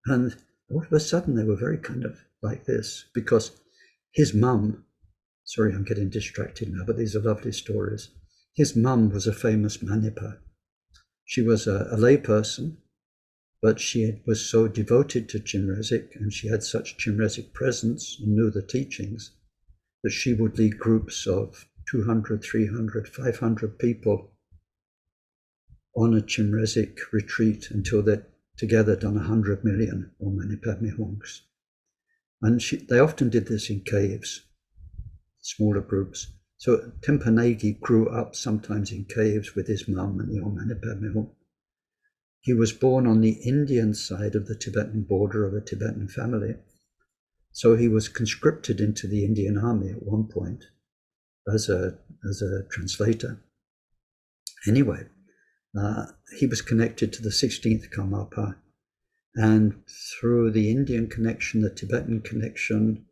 And all of a sudden they were very kind of like this, because his mum, sorry I'm getting distracted now, but these are lovely stories. His mum was a famous Manipa. She was a lay person, but she was so devoted to Chinrezig, and she had such Chinrezig presence and knew the teachings, that she would lead groups of 200, 300, 500 people on a Chinrezig retreat until they'd together done 100 million or Manipadme hongs. And they often did this in caves, smaller groups. So Tempa Negi grew up sometimes in caves with his mum and the Manipadme hong. He was born on the Indian side of the Tibetan border of a Tibetan family. So he was conscripted into the Indian army at one point as a translator. Anyway, he was connected to the 16th Karmapa, and through the Indian connection, the Tibetan connection,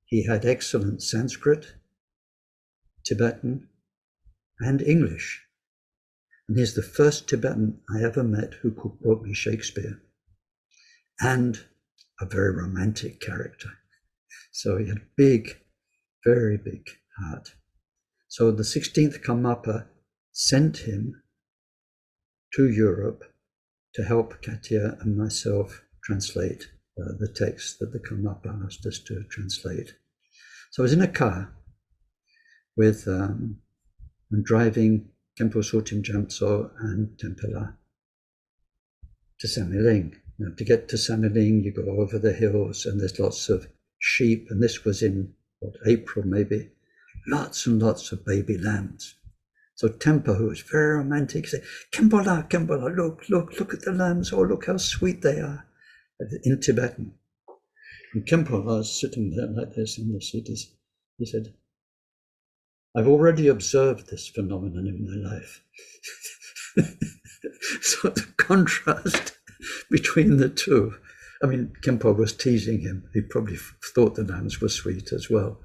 he had excellent Sanskrit, Tibetan, and English. And he's the first Tibetan I ever met who could quote me Shakespeare, and a very romantic character. So he had a big, very big heart. So the 16th Karmapa sent him to Europe to help Katya and myself translate the text that the Karmapa asked us to translate. So I was in a car with and driving Khenpo Sotim Jamtso and Tempela to Samiling. Now, to get to Samiling, you go over the hills and there's lots of sheep, and this was in April maybe, lots and lots of baby lambs. So Tempo, who was very romantic, said, Khenpola, Khenpola, look at the lambs, oh, look how sweet they are, in Tibetan. And Khenpola was sitting there like this in the seat. He said, I've already observed this phenomenon in my life. So the contrast between the two. I mean, Khenpo was teasing him. He probably thought the lambs were sweet as well.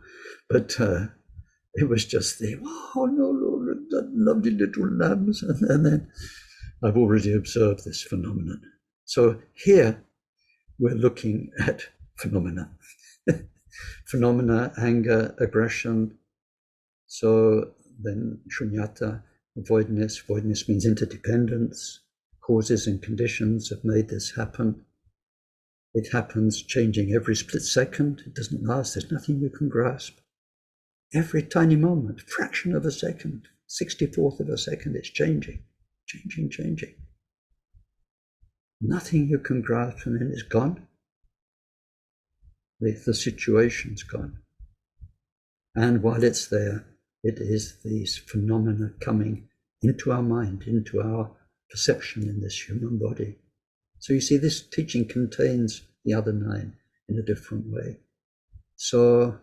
But it was just the, oh, no, that lovely little lambs. And then I've already observed this phenomenon. So here we're looking at phenomena. Phenomena, anger, aggression. So then shunyata, voidness. Voidness means interdependence. Causes and conditions have made this happen. It happens changing every split second. It doesn't last. There's nothing you can grasp. Every tiny moment, fraction of a second, 64th of a second, it's changing. Nothing you can grasp, and then it's gone. The situation's gone. And while it's there, it is these phenomena coming into our mind, into our perception in this human body. So you see, this teaching contains the other 9 in a different way. So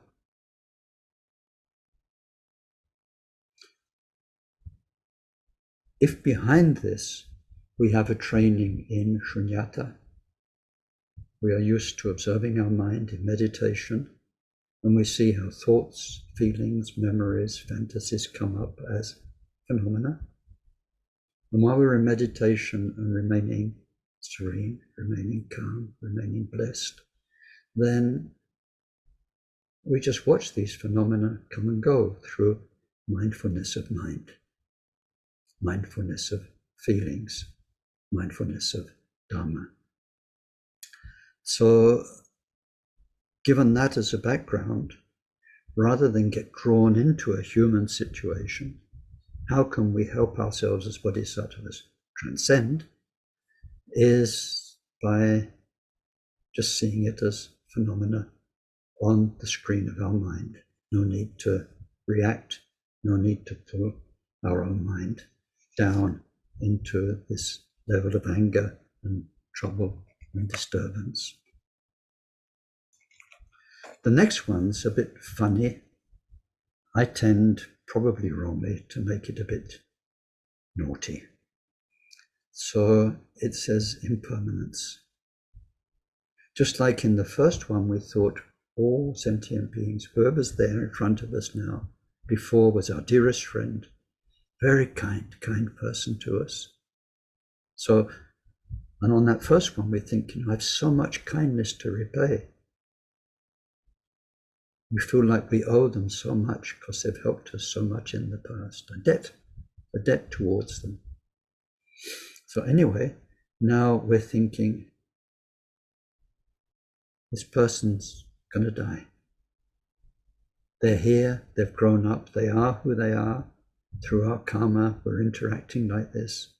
if behind this we have a training in shunyata, we are used to observing our mind in meditation, and we see how thoughts, feelings, memories, fantasies come up as phenomena. And while we're in meditation and remaining serene, remaining calm, remaining blessed, then we just watch these phenomena come and go through mindfulness of mind, mindfulness of feelings, mindfulness of Dharma. So, given that as a background, rather than get drawn into a human situation, how can we help ourselves as bodhisattvas transcend, is by just seeing it as phenomena on the screen of our mind. No need to react, no need to pull our own mind down into this level of anger and trouble and disturbance. The next one's a bit funny. I tend, probably wrongly, to make it a bit naughty. So it says impermanence. Just like in the first one, we thought all sentient beings, whoever's there in front of us now, before was our dearest friend, very kind person to us. So, and on that first one, we're thinking, I have so much kindness to repay. We feel like we owe them so much because they've helped us so much in the past. A debt towards them. So anyway, now we're thinking, this person's going to die. They're here, they've grown up, they are who they are. Through our karma, we're interacting like this.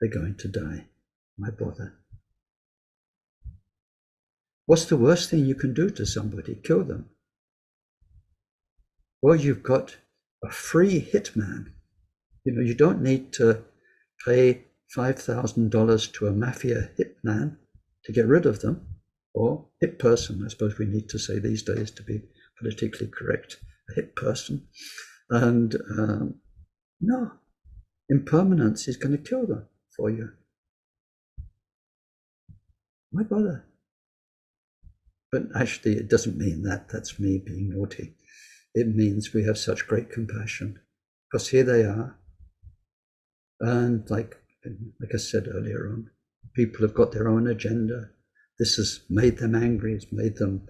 They're going to die. Why bother? What's the worst thing you can do to somebody? Kill them. Well, you've got a free hitman. You don't need to pay $5,000 to a mafia hitman to get rid of them, or hit person, I suppose we need to say these days to be politically correct, a hit person. And no, impermanence is going to kill them for you. Why bother? But actually, it doesn't mean that. That's me being naughty. It means we have such great compassion, because here they are. And like I said earlier on, people have got their own agenda. This has made them angry. It's made them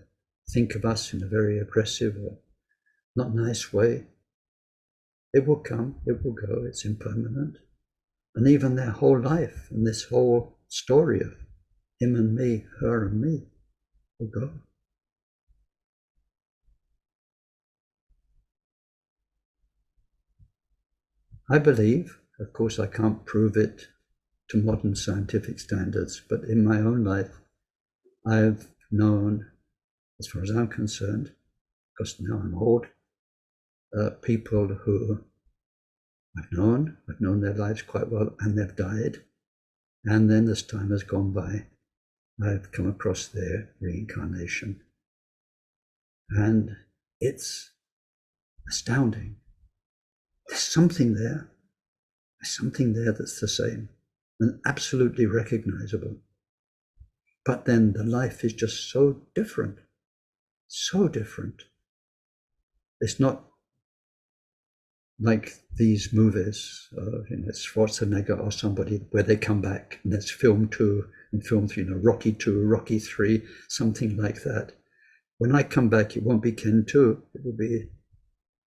think of us in a very aggressive or not nice way. It will come, it will go, it's impermanent. And even their whole life and this whole story of him and me, her and me, will go. I believe, of course I can't prove it to modern scientific standards, but in my own life, I've known, as far as I'm concerned, because now I'm old, people who I've known their lives quite well, and they've died. And then as time has gone by, I've come across their reincarnation. And it's astounding. There's something there. There's something there that's the same and absolutely recognizable. But then the life is just so different. So different. It's not like these movies, Schwarzenegger or somebody, where they come back and there's film 2 and film 3, Rocky 2, Rocky 3, something like that. When I come back, it won't be Ken 2, it will be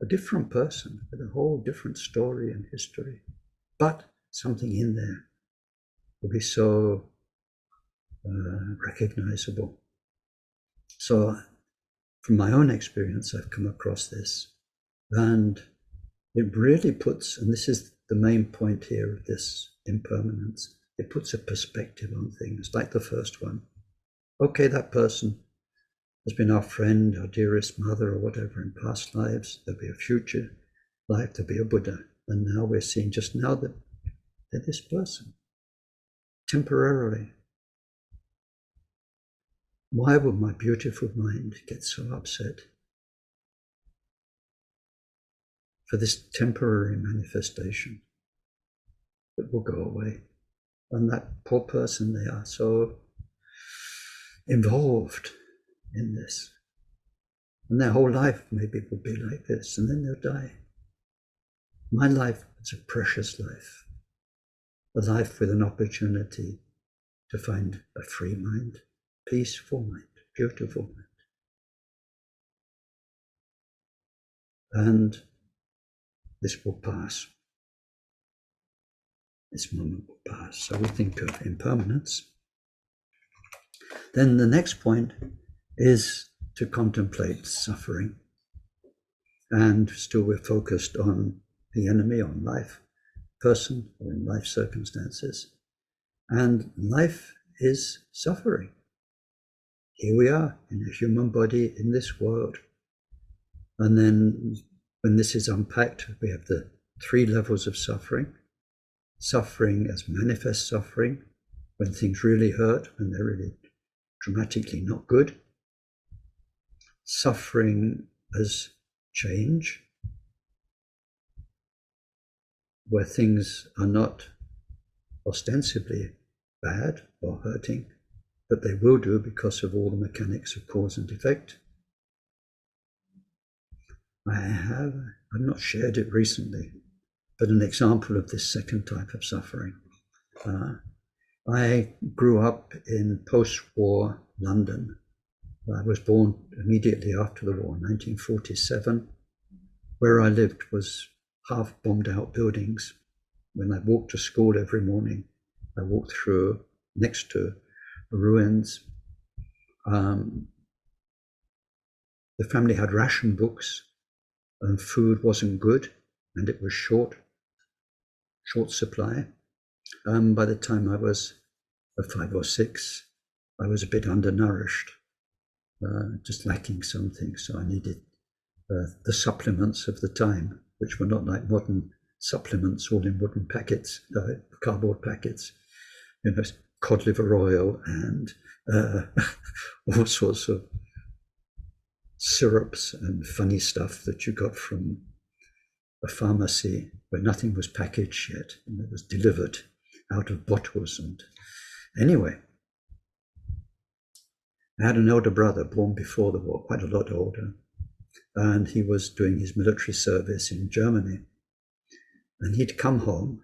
a different person with a whole different story and history. But something in there will be so recognizable. So from my own experience, I've come across this, and it really puts, and this is the main point here of this impermanence, it puts a perspective on things, like the first one. Okay, that person has been our friend, our dearest mother, or whatever in past lives. There'll be a future life, there'll be a Buddha. And now we're seeing just now that they're this person, temporarily. Why would my beautiful mind get so upset for this temporary manifestation that will go away? And that poor person, they are so involved in this. And their whole life maybe will be like this, and then they'll die. My life is a precious life, a life with an opportunity to find a free mind, peaceful mind, beautiful mind. And this will pass. This moment will pass. So we think of impermanence. Then the next point is to contemplate suffering. And still we're focused on the enemy, on life, person, or in life circumstances. And life is suffering. Here we are in a human body in this world. And then when this is unpacked, we have the 3 levels of suffering. Suffering as manifest suffering, when things really hurt, when they're really dramatically not good. Suffering as change, where things are not ostensibly bad or hurting, but they will do because of all the mechanics of cause and effect. I've not shared it recently, but an example of this second type of suffering. I grew up in post-war London. I was born immediately after the war, 1947. Where I lived was half bombed out buildings. When I walked to school every morning, I walked through next to ruins. The family had ration books, and food wasn't good, and it was short supply. By the time I was 5 or 6, I was a bit undernourished, just lacking something. So I needed the supplements of the time, which were not like modern supplements, all in wooden packets, cardboard packets, cod liver oil and all sorts of syrups and funny stuff that you got from a pharmacy where nothing was packaged yet, and it was delivered out of bottles. And anyway, I had an elder brother born before the war, quite a lot older, and he was doing his military service in Germany. And he'd come home,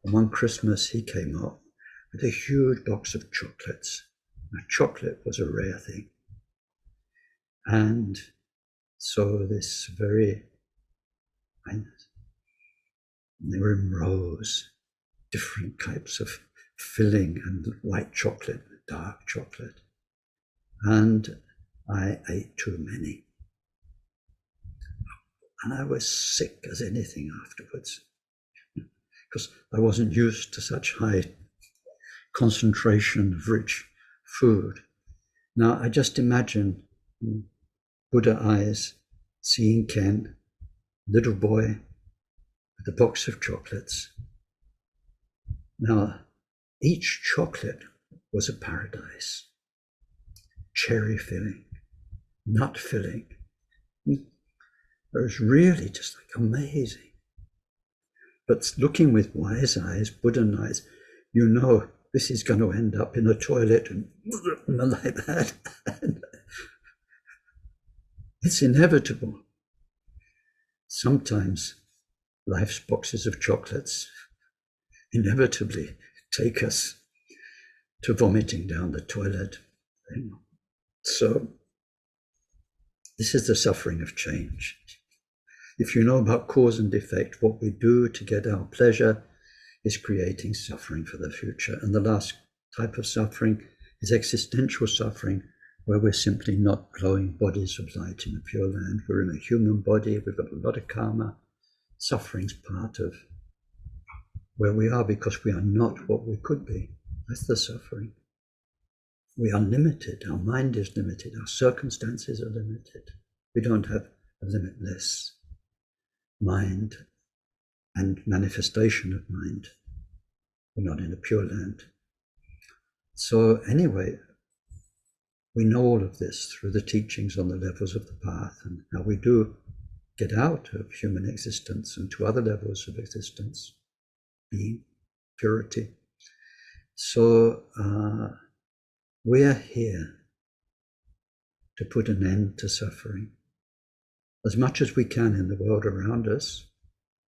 and one Christmas he came up with a huge box of chocolates. Now, chocolate was a rare thing. And so this very, and they were in rows, different types of filling, and white chocolate, dark chocolate. And I ate too many. And I was sick as anything afterwards, because I wasn't used to such high concentration of rich food. Now, I just imagine Buddha eyes seeing Ken little boy with a box of chocolates. Now, each chocolate was a paradise. Cherry filling, nut filling. It was really just like amazing. But looking with wise eyes, Buddha eyes, you know this is going to end up in a toilet and like that. It's inevitable. Sometimes life's boxes of chocolates inevitably take us to vomiting down the toilet. So this is the suffering of change. If you know about cause and effect, what we do to get our pleasure is creating suffering for the future. And the last type of suffering is existential suffering, where we're simply not glowing bodies of light in the Pure Land. We're in a human body, we've got a lot of karma. Suffering's part of where we are because we are not what we could be. That's the suffering. We are limited, our mind is limited, our circumstances are limited. We don't have a limitless mind and manifestation of mind. We're not in a Pure Land. So anyway, we know all of this through the teachings on the levels of the path and how we do get out of human existence and to other levels of existence, being, purity. So we are here to put an end to suffering as much as we can in the world around us,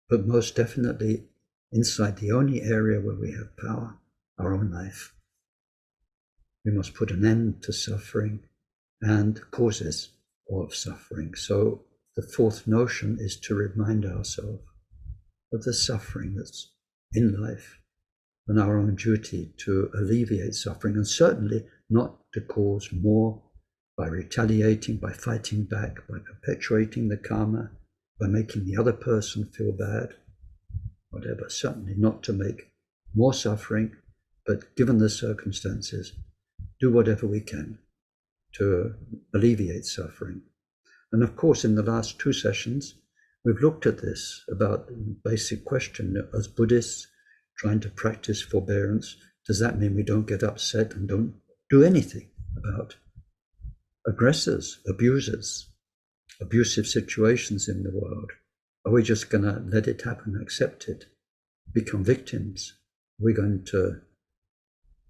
but most definitely inside the only area where we have power, our own life. We must put an end to suffering and causes of suffering. So the fourth notion is to remind ourselves of the suffering that's in life and our own duty to alleviate suffering, and certainly not to cause more by retaliating, by fighting back, by perpetuating the karma, by making the other person feel bad, whatever. Certainly not to make more suffering, but given the circumstances, do whatever we can to alleviate suffering. And of course, in the last two sessions, we've looked at this about the basic question, as Buddhists trying to practice forbearance, does that mean we don't get upset and don't do anything about aggressors, abusers, abusive situations in the world? Are we just going to let it happen, accept it, become victims? Are we going to?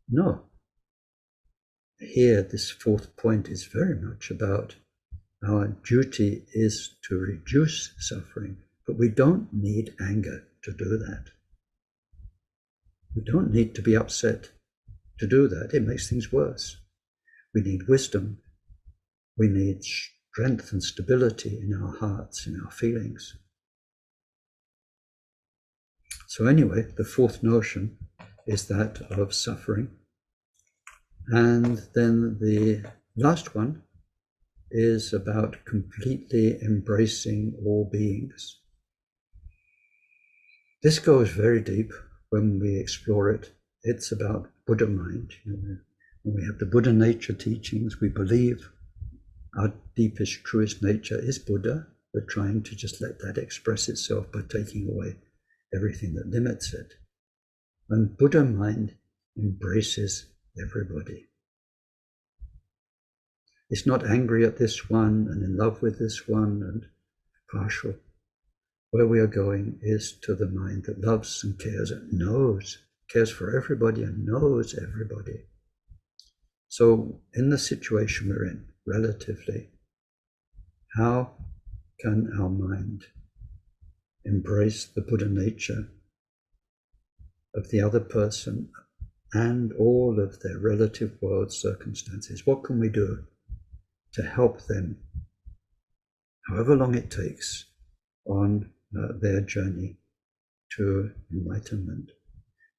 No. Here, this fourth point is very much about our duty is to reduce suffering, but we don't need anger to do that. We don't need to be upset to do that. It makes things worse. We need wisdom. We need strength and stability in our hearts, in our feelings. So anyway, the fourth notion is that of suffering. And then the last one is about completely embracing all beings. This goes very deep when we explore it. It's about Buddha mind. When we have the Buddha nature teachings, we believe our deepest, truest nature is Buddha. We're trying to just let that express itself by taking away everything that limits it. And Buddha mind embraces everybody. It's not angry at this one and in love with this one and partial. Where we are going is to the mind that loves and cares and knows, cares for everybody and knows everybody. So in the situation we're in, relatively, how can our mind embrace the Buddha nature of the other person and all of their relative world circumstances? What can we do to help them, however long it takes, on their journey to enlightenment?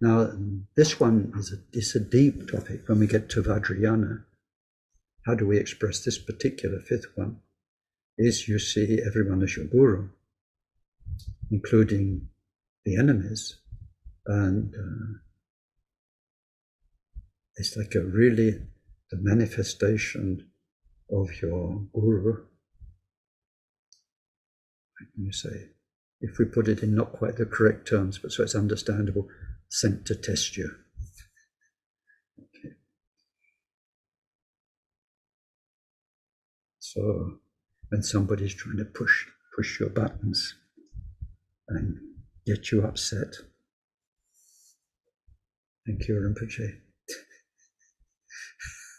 Now, this one is a deep topic. When we get to Vajrayana, how do we express this particular fifth one? Is you see everyone as your guru, including the enemies. And it's like the manifestation of your guru. How can you say? if we put it in not quite the correct terms, but so it's understandable, sent to test you. Okay. So when somebody's trying to push your buttons and get you upset, thank you, Rinpoche.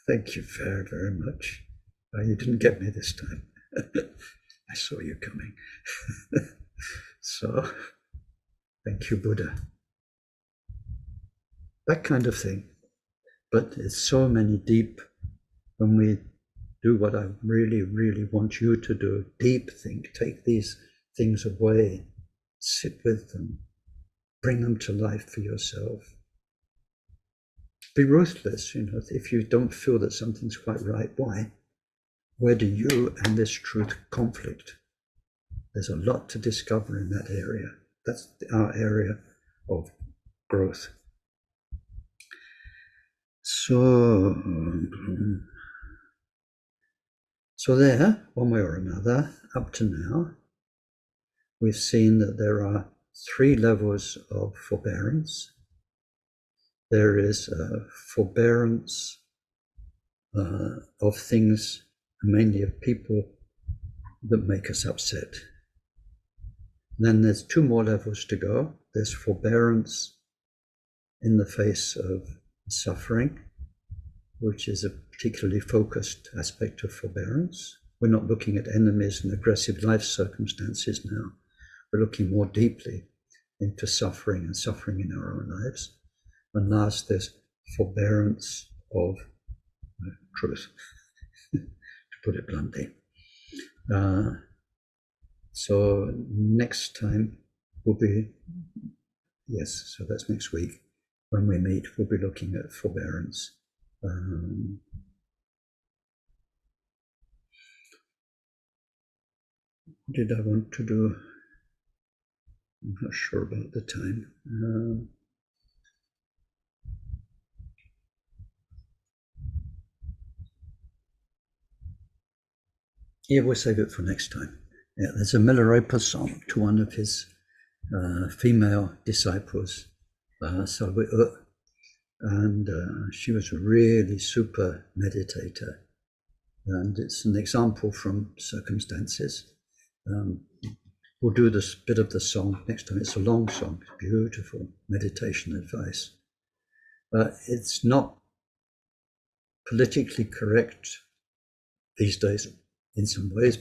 Thank you very, very much. You didn't get me this time. I saw you coming. So, thank you, Buddha. That kind of thing. But it's so many deep, when we do what I really, really want you to do, deep think, take these things away, sit with them, bring them to life for yourself. Be ruthless, if you don't feel that something's quite right, why? Where do you and this truth conflict? There's a lot to discover in that area. That's our area of growth. So there, one way or another, up to now, we've seen that there are 3 levels of forbearance. There is forbearance of things, mainly of people that make us upset. Then there's 2 more levels to go. There's forbearance in the face of suffering, which is a particularly focused aspect of forbearance. We're not looking at enemies and aggressive life circumstances now. We're looking more deeply into suffering and suffering in our own lives. And last, there's forbearance of truth, to put it bluntly. So next time will be, yes, so that's next week. When we meet, we'll be looking at forbearance. What did I want to do? I'm not sure about the time. Yeah, we'll save it for next time. Yeah, there's a Milarepa song to one of his female disciples, and she was a really super meditator. And it's an example from circumstances. We'll do this bit of the song next time. It's a long song, it's beautiful meditation advice. It's not politically correct these days in some ways.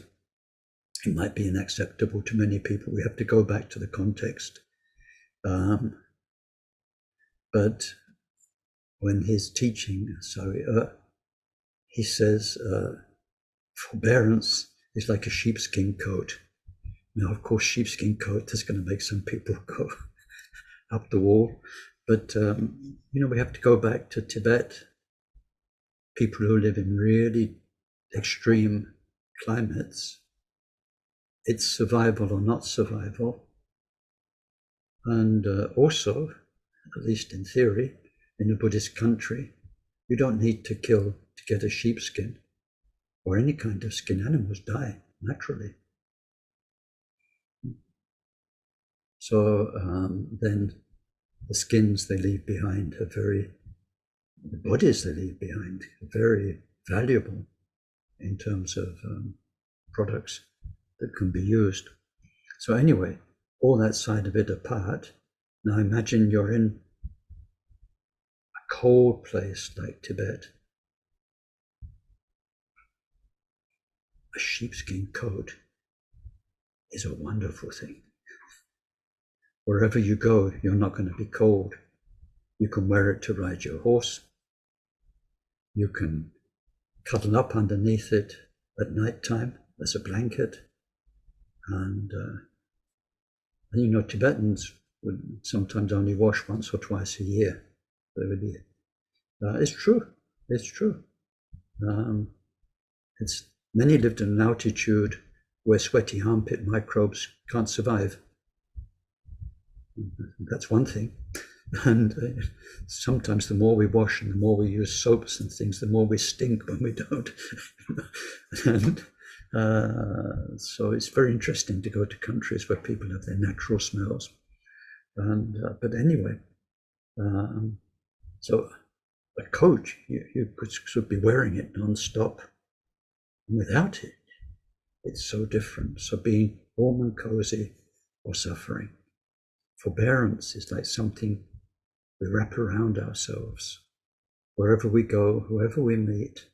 It might be unacceptable to many people. We have to go back to the context. But when he's teaching, he says, forbearance is like a sheepskin coat. Now, of course, sheepskin coat is going to make some people go up the wall. But, we have to go back to Tibet. People who live in really extreme climates, it's survival or not survival. And also, at least in theory, in a Buddhist country, you don't need to kill to get a sheepskin or any kind of skin. Animals die naturally. So then the skins they leave behind the bodies they leave behind are very valuable in terms of products that can be used. So anyway, all that side of it apart, now imagine you're in a cold place like Tibet. A sheepskin coat is a wonderful thing. Wherever you go, you're not going to be cold. You can wear it to ride your horse. You can cuddle up underneath it at night time as a blanket. And Tibetans would sometimes only wash once or twice a year. It's true. It's true. Many lived in an altitude where sweaty armpit microbes can't survive. That's one thing. And sometimes the more we wash and the more we use soaps and things, the more we stink when we don't. And So it's very interesting to go to countries where people have their natural smells. And but anyway, so a coat, you should be wearing it non-stop. And without it, it's so different. So being warm and cozy or suffering. Forbearance is like something we wrap around ourselves. Wherever we go, whoever we meet,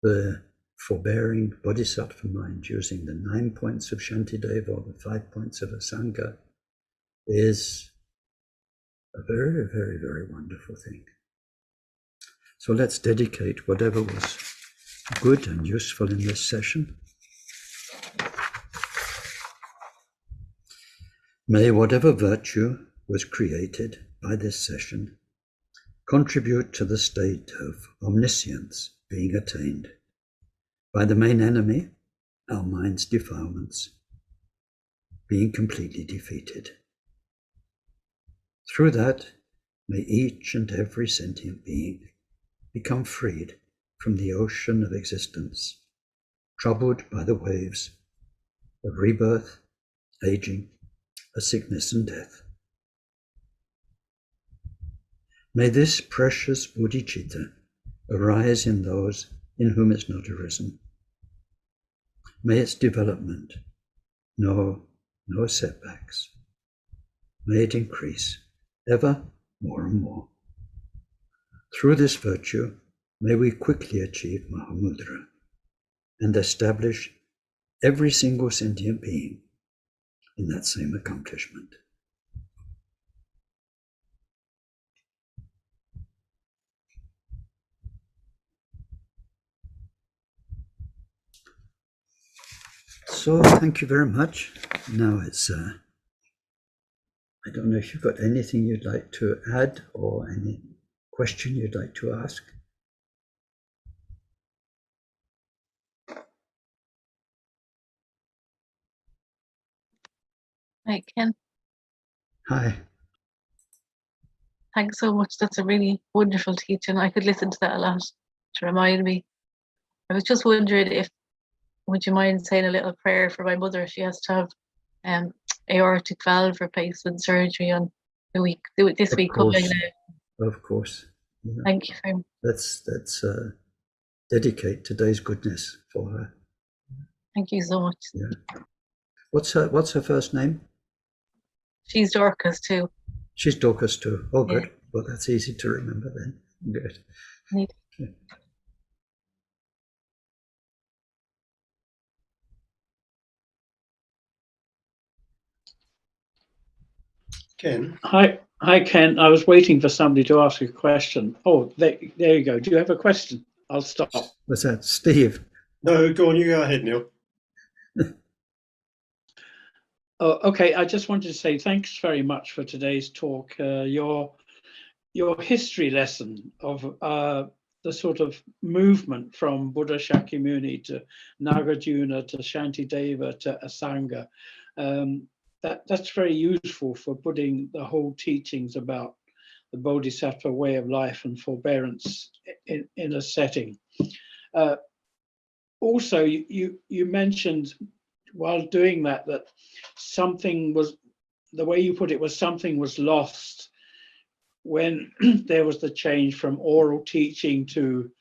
the forbearing bodhisattva mind using the 9 points of Santideva or the 5 points of Asanga is a very, very, very wonderful thing. So let's dedicate whatever was good and useful in this session. May whatever virtue was created by this session contribute to the state of omniscience being attained by the main enemy, our mind's defilements, being completely defeated. Through that, may each and every sentient being become freed from the ocean of existence, troubled by the waves of rebirth, aging, sickness and death. May this precious bodhicitta arise in those in whom it's not arisen. May its development know no setbacks. May it increase ever more and more. Through this virtue, may we quickly achieve Mahamudra and establish every single sentient being in that same accomplishment. So thank you very much. Now it's, I don't know if you've got anything you'd like to add or any question you'd like to ask. Hi, Ken. Hi. Thanks so much. That's a really wonderful teaching. I could listen to that a lot to remind me. I was just wondering would you mind saying a little prayer for my mother? She has to have aortic valve replacement surgery on this week coming now. Of course. Yeah. Thank you very much. Let's dedicate today's goodness for her. Thank you so much. Yeah. What's her first name? She's Dorcas too. She's Dorcas too. Oh, good. Yeah. Well, that's easy to remember then. Good. Neat. Okay. Ken. Hi, Ken. I was waiting for somebody to ask a question. Oh, there you go. Do you have a question? I'll stop. Was that Steve? No, go on. You go ahead, Neil. Oh, okay. I just wanted to say thanks very much for today's talk. Your history lesson of the sort of movement from Buddha Shakyamuni to Nagarjuna to Shantideva to Asanga. That's very useful for putting the whole teachings about the bodhisattva way of life and forbearance in a setting. Also, you mentioned while doing that something was, the way you put it was, something was lost when there was the change from oral teaching to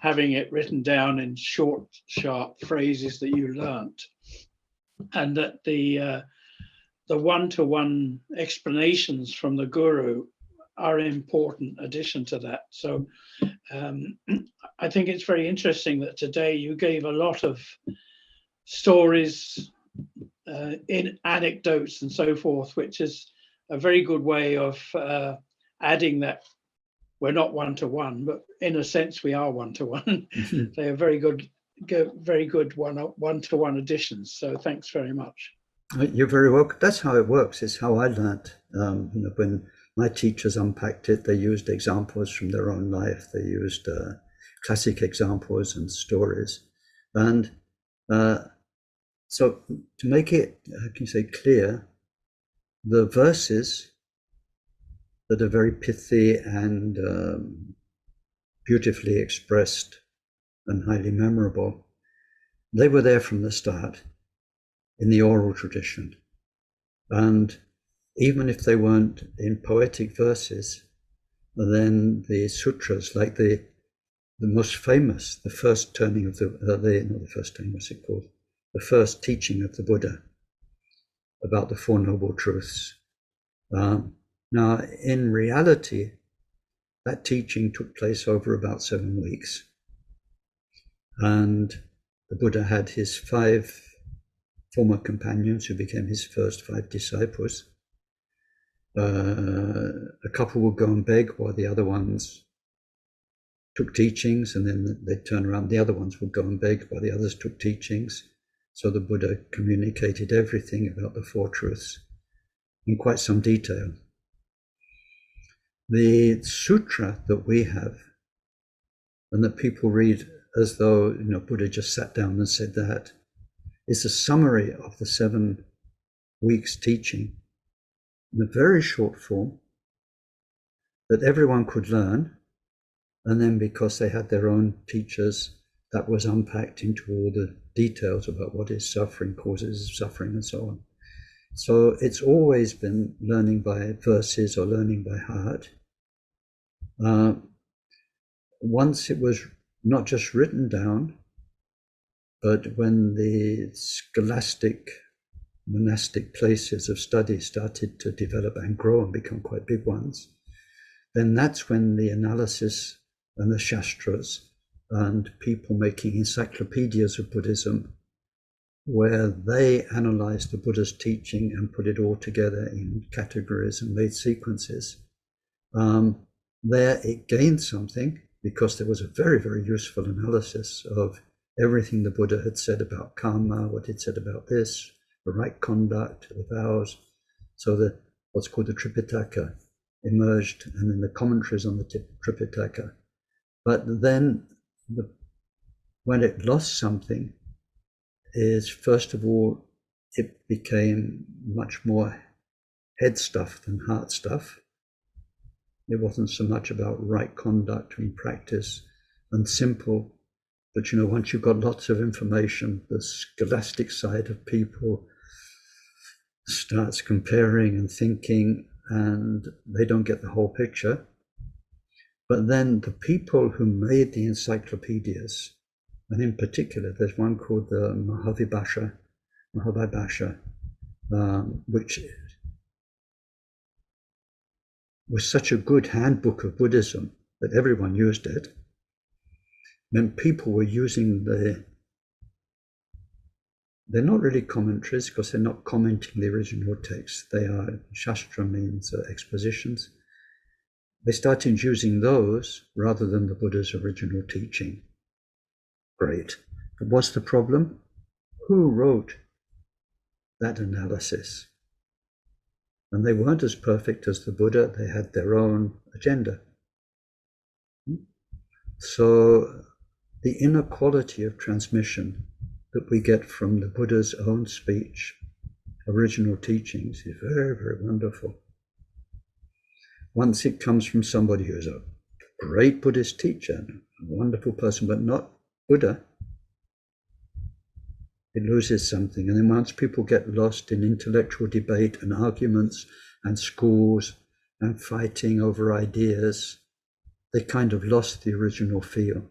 having it written down in short, sharp phrases that you learnt, and that the one-to-one explanations from the guru are an important addition to that. So I think it's very interesting that today you gave a lot of stories, in anecdotes and so forth, which is a very good way of adding that we're not one-to-one, but in a sense we are one-to-one. They are very good one-to-one additions. So thanks very much. You're very welcome. That's how it works. It's how I learned. When my teachers unpacked it, they used examples from their own life. They used classic examples and stories. And so to make it, how can you say, clear, the verses that are very pithy and beautifully expressed and highly memorable, they were there from the start in the oral tradition. And even if they weren't in poetic verses, then the sutras, like the most famous, the first turning of not the first turning, what's it called? The first teaching of the Buddha about the Four Noble Truths. Now, in reality, that teaching took place over about 7 weeks. And the Buddha had his 5 former companions who became his first 5 disciples. A couple would go and beg while the other ones took teachings, and then they'd turn around. The other ones would go and beg while the others took teachings. So the Buddha communicated everything about the Four Truths in quite some detail. The sutra that we have, and that people read as though Buddha just sat down and said that, is a summary of the 7 weeks teaching in a very short form that everyone could learn. And then because they had their own teachers, that was unpacked into all the details about what is suffering, causes of suffering, and so on. So it's always been learning by verses or learning by heart. Once it was not just written down, but when the scholastic monastic places of study started to develop and grow and become quite big ones, then that's when the analysis and the shastras and people making encyclopedias of Buddhism, where they analyzed the Buddha's teaching and put it all together in categories and made sequences. There it gained something, because there was a very, very useful analysis of everything the Buddha had said about karma, what he'd said about this, the right conduct, the vows. So what's called the Tripitaka emerged, and then the commentaries on the Tripitaka. But then when it lost something is, first of all, it became much more head stuff than heart stuff. It wasn't so much about right conduct and practice and simple, but once you've got lots of information, the scholastic side of people starts comparing and thinking, and they don't get the whole picture. But then the people who made the encyclopedias, and in particular, there's one called the Mahavibhasha, which was such a good handbook of Buddhism that everyone used it. When people were using they're not really commentaries, because they're not commenting the original text. They are, Shastra means expositions. They started using those rather than the Buddha's original teaching. Great. But what's the problem? Who wrote that analysis? And they weren't as perfect as the Buddha. They had their own agenda. So the inequality of transmission that we get from the Buddha's own speech, original teachings, is very, very wonderful. Once it comes from somebody who is a great Buddhist teacher, a wonderful person, but not Buddha, it loses something. And then once people get lost in intellectual debate and arguments and schools and fighting over ideas, they kind of lost the original feel,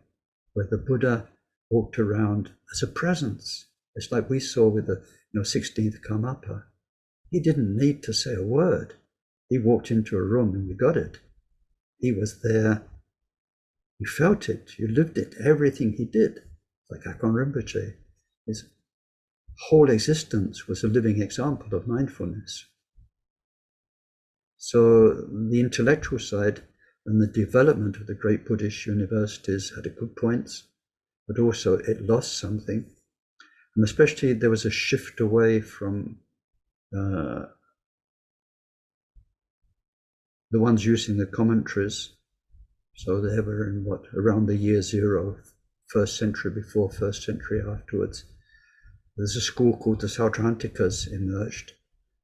where the Buddha walked around as a presence. It's like we saw with the 16th Karmapa. He didn't need to say a word. He walked into a room and we got it. He was there. You felt it. You lived it. Everything he did. Like Akon Rinpoche. His whole existence was a living example of mindfulness. So the intellectual side and the development of the great Buddhist universities had a good points, but also it lost something. And especially there was a shift away from the ones using the commentaries. So they were in around the year 0, 1st century before, 1st century afterwards. There's a school called the Sautrantikas emerged,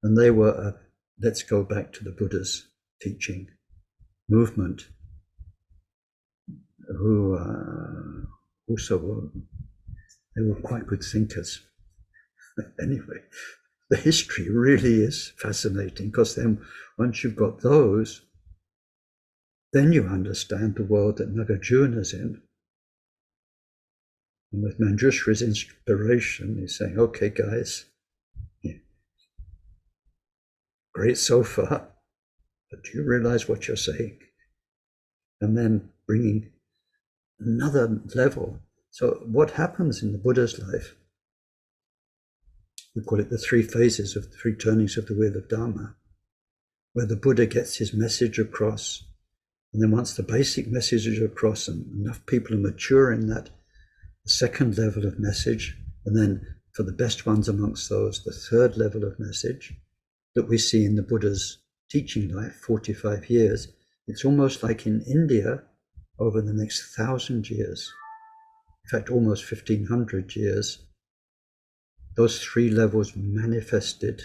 and they were a let's go back to the Buddha's teaching movement, who also They were quite good thinkers. Anyway, the history really is fascinating, because then once you've got those, then you understand the world that Nagarjuna's in. And with Manjushri's inspiration, he's saying, okay, guys, yeah, great so far, but do you realize what you're saying? And then bringing another level. So what happens in the Buddha's life, we call it the three phases of the three turnings of the wheel of Dharma, where the Buddha gets his message across. And then once the basic message is across and enough people are mature in that, the second level of message, and then for the best ones amongst those, the third level of message that we see in the Buddha's teaching life, 45 years. It's almost like in India, over the next 1,000 years, in fact, almost 1,500 years, those three levels manifested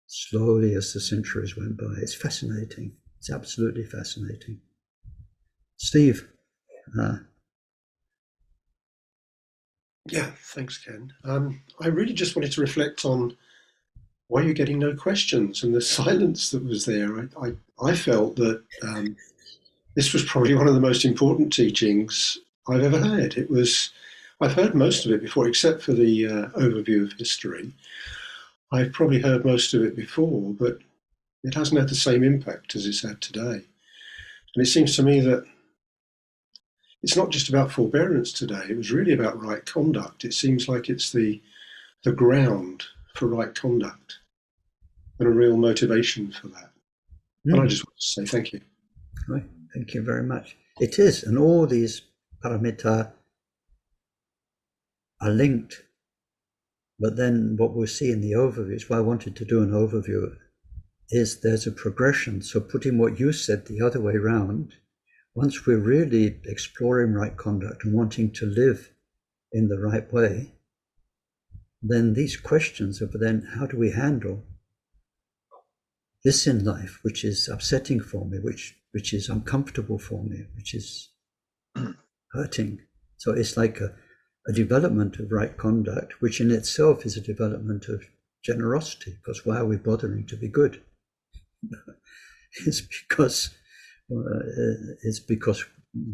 slowly as the centuries went by. It's fascinating. It's absolutely fascinating. Steve. Yeah, thanks, Ken. I really just wanted to reflect on why you're getting no questions and the silence that was there. I felt that this was probably one of the most important teachings I've ever heard. I've heard most of it before, except for the overview of history. I've probably heard most of it before, but it hasn't had the same impact as it's had today. And it seems to me that it's not just about forbearance today. It was really about right conduct. It seems like it's the ground for right conduct and a real motivation for that. And I just want to say thank you. Right. Thank you very much. It is, and all these paramita are linked. But then what we'll see in the overview, is why I wanted to do an overview, is there's a progression. So putting what you said the other way around, once we're really exploring right conduct and wanting to live in the right way, then these questions of then how do we handle this in life, which is upsetting for me, which is uncomfortable for me, which is hurting. So it's like a development of right conduct, which in itself is a development of generosity, because why are we bothering to be good? It's because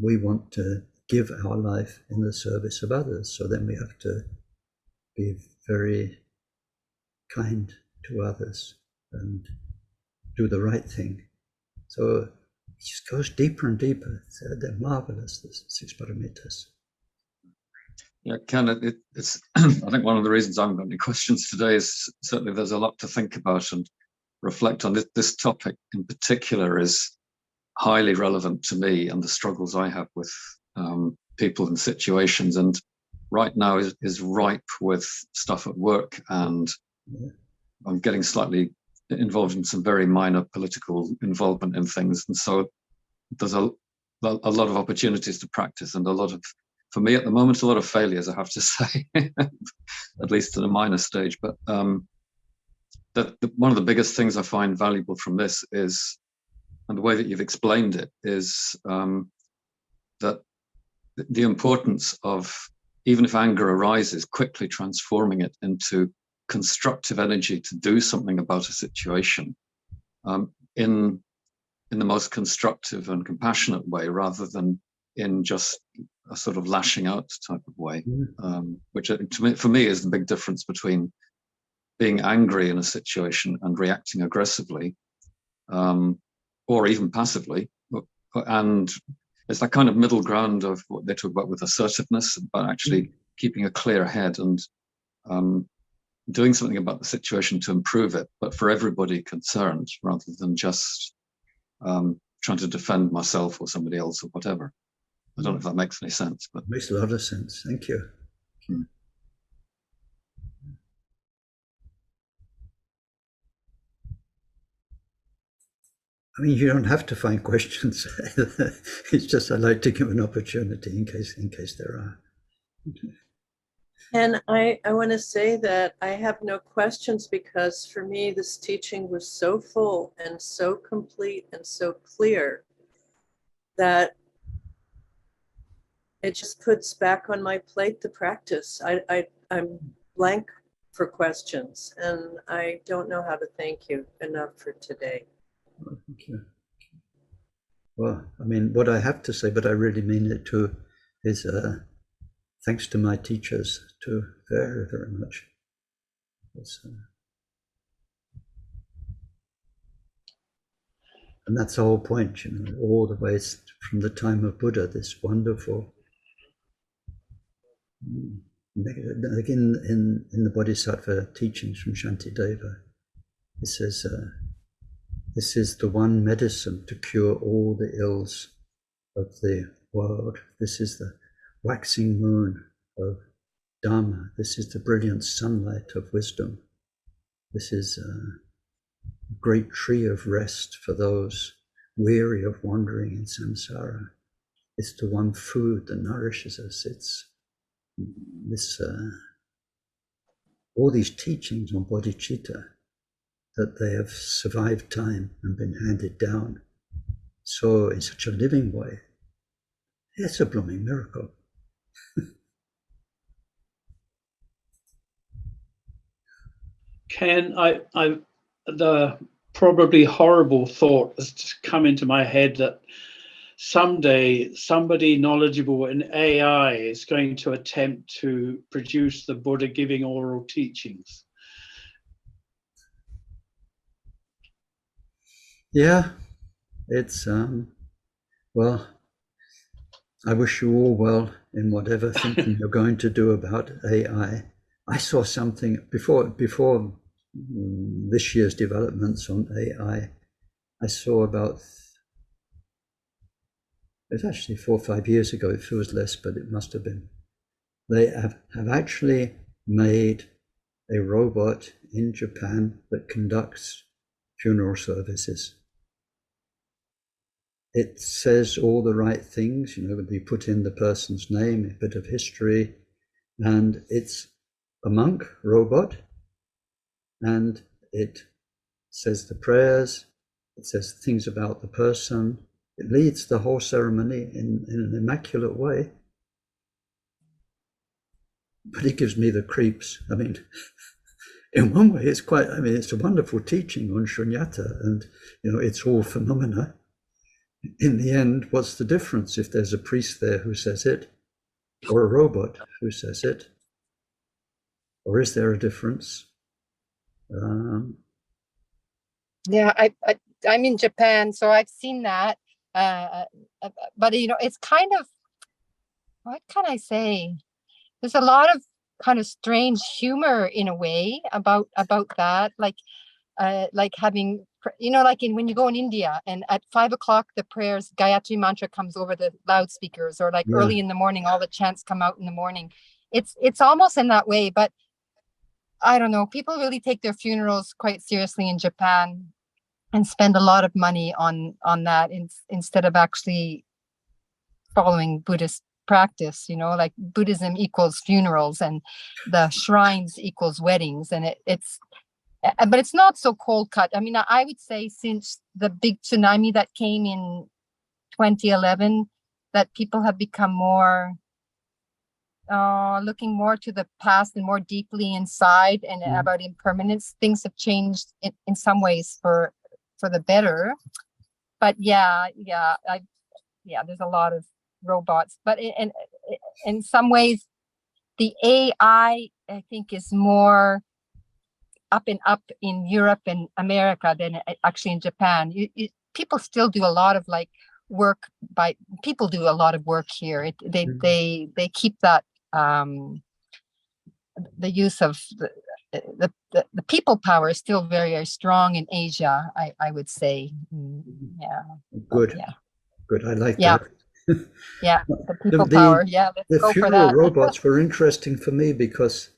we want to give our life in the service of others. So then we have to be very kind to others and do the right thing. So it just goes deeper and deeper. They're marvelous, the six paramitas. Yeah, Ken, it's I think one of the reasons I haven't got any questions today is certainly there's a lot to think about and reflect on. This topic in particular is highly relevant to me and the struggles I have with people and situations, and right now is ripe with stuff at work, and I'm getting slightly involved in some very minor political involvement in things, and so there's a lot of opportunities to practice, and for me at the moment, a lot of failures, I have to say, at least at a minor stage. But one of the biggest things I find valuable from this is, and the way that you've explained it, is that the importance of, even if anger arises, quickly transforming it into constructive energy to do something about a situation in the most constructive and compassionate way, rather than in just a sort of lashing out type of way, which for me is the big difference between being angry in a situation and reacting aggressively, or even passively. And it's that kind of middle ground of what they talk about with assertiveness, about actually keeping a clear head and doing something about the situation to improve it, but for everybody concerned, rather than just trying to defend myself or somebody else or whatever. I don't know if that makes any sense, but makes a lot of sense. Thank you. I mean, you don't have to find questions. It's just I like to give an opportunity in case there are. And I want to say that I have no questions, because for me this teaching was so full and so complete and so clear that it just puts back on my plate the practice. I'm blank for questions, and I don't know how to thank you enough for today. Well, thank you. Well, I mean, what I have to say, but I really mean it too, is thanks to my teachers too, very, very much. And that's the whole point, you know, all the way from the time of Buddha, this wonderful, again in the bodhisattva teachings from Santideva, it says, this is the one medicine to cure all the ills of the world. This is the waxing moon of Dharma. This is the brilliant sunlight of wisdom. This is a great tree of rest for those weary of wandering in samsara. It's the one food that nourishes us. It's this, all these teachings on bodhicitta, that they have survived time and been handed down so in such a living way. It's a blooming miracle. Ken, the probably horrible thought has just come into my head that someday somebody knowledgeable in AI is going to attempt to produce the Buddha giving oral teachings. Yeah, it's, well, I wish you all well in whatever thinking you're going to do about AI. I saw something before this year's developments on AI. I saw about, it was actually 4 or 5 years ago, it feels less, but it must have been. They have actually made a robot in Japan that conducts funeral services. It says all the right things, you know, you put in the person's name, a bit of history, and it's a monk robot, and it says the prayers, it says things about the person, it leads the whole ceremony in an immaculate way. But it gives me the creeps. I mean, in one way it's quite, I mean, it's a wonderful teaching on shunyata, and, you know, it's all phenomena. In the end, what's the difference if there's a priest there who says it, or a robot who says it? Or is there a difference? Yeah, I'm in Japan, so I've seen that. But you know, it's kind of, what can I say? There's a lot of kind of strange humor in a way about that, like having, you know, like when you go in India and at 5 o'clock the prayers Gayatri mantra comes over the loudspeakers, or like early in the morning all the chants come out in the morning. It's almost in that way, but I don't know, people really take their funerals quite seriously in Japan and spend a lot of money on that instead of actually following Buddhist practice, you know, like Buddhism equals funerals and the shrines equals weddings, and but it's not so cold cut. I mean, I would say since the big tsunami that came in 2011, that people have become more looking more to the past and more deeply inside and about impermanence. Things have changed in some ways for the better. But yeah, there's a lot of robots, but in some ways the AI, I think, is more up and up in Europe and America than actually in Japan. People still do a lot of like work people do a lot of work here. They keep that the use of the people power is still very, very strong in Asia, I would say. Yeah. Good. Yeah. Good. I like that. Yeah. The people power. Yeah. Let's go for that. The funeral robots were interesting for me because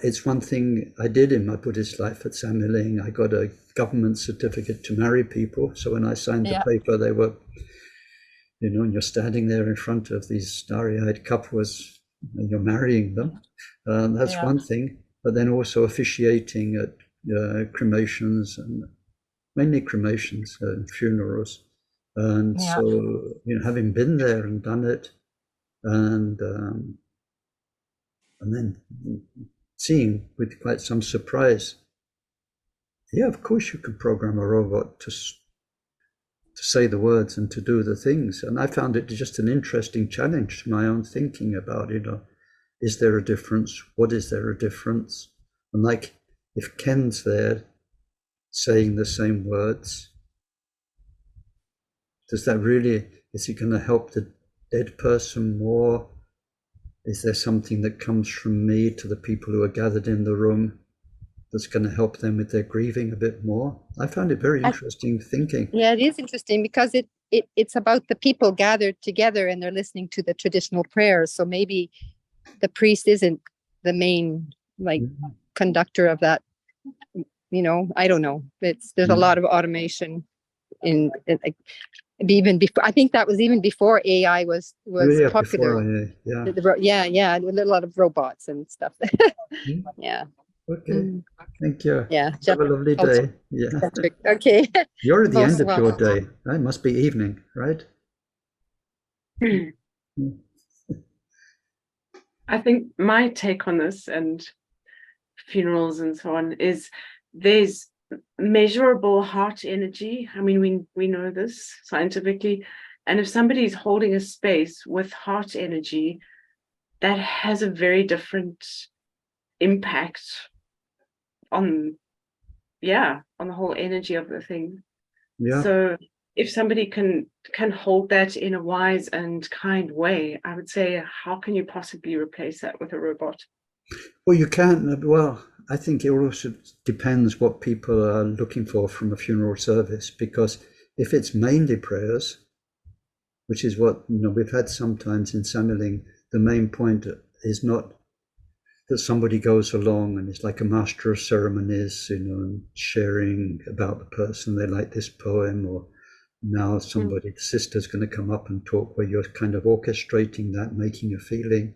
it's one thing I did in my Buddhist life at Samiling. I got a government certificate to marry people. So when I signed the paper, they were, you know, and you're standing there in front of these starry-eyed couples and you're marrying them. That's one thing. But then also officiating at cremations, and mainly cremations and funerals. And so, you know, having been there and done it, and then seeing with quite some surprise, yeah, of course you can program a robot to say the words and to do the things. And I found it just an interesting challenge to my own thinking about, is there a difference? What is there a difference? And like, if Ken's there saying the same words, does that really, is it going to help the dead person more? Is there something that comes from me to the people who are gathered in the room that's going to help them with their grieving a bit more? I found it very interesting thinking. Yeah, it is interesting because it's about the people gathered together and they're listening to the traditional prayers. So maybe the priest isn't the main conductor of that. I don't know. There's a lot of automation in even before. I think that was even before AI was popular. Before, yeah, a lot of robots and stuff. Yeah. Okay. Thank you. Yeah. Have a lovely day. Yeah. Okay. You're at the end of your day. It must be evening, right? I think my take on this and funerals and so on is there's measurable heart energy. I mean, we know this scientifically. And if somebody's holding a space with heart energy, that has a very different impact on the whole energy of the thing. Yeah. So if somebody can hold that in a wise and kind way, I would say, how can you possibly replace that with a robot? Well, you can. Well, I think it also depends what people are looking for from a funeral service, because if it's mainly prayers, which is what we've had sometimes in Sannaling, the main point is not that somebody goes along and it's like a master of ceremonies, and sharing about the person. They like this poem, or now the sister's going to come up and talk, where you're kind of orchestrating that, making a feeling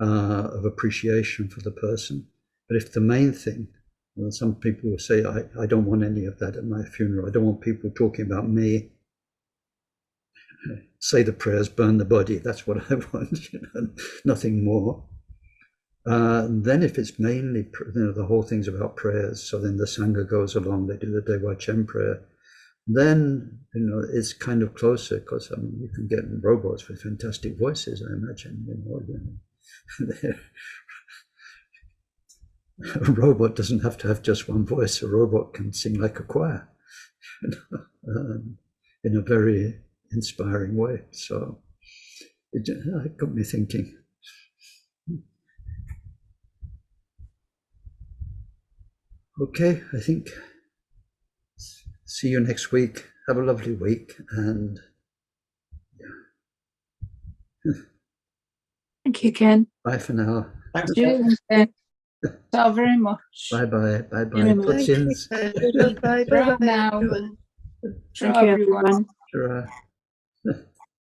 of appreciation for the person. But if the main thing, some people will say, I don't want any of that at my funeral. I don't want people talking about me. Say the prayers, burn the body. That's what I want, nothing more. Then if it's mainly, the whole thing's about prayers, so then the Sangha goes along, they do the Dewa Chen prayer, then, it's kind of closer, because you can get robots with fantastic voices, I imagine. A robot doesn't have to have just one voice. A robot can sing like a choir, in a very inspiring way. So it got me thinking. Okay, I think see you next week. Have a lovely week, and Thank you, Ken. bye for now. Thanks, Thank you so very much. Bye bye. Very much. Puts-ins. Bye. Right now. Thank you, everyone. Sure.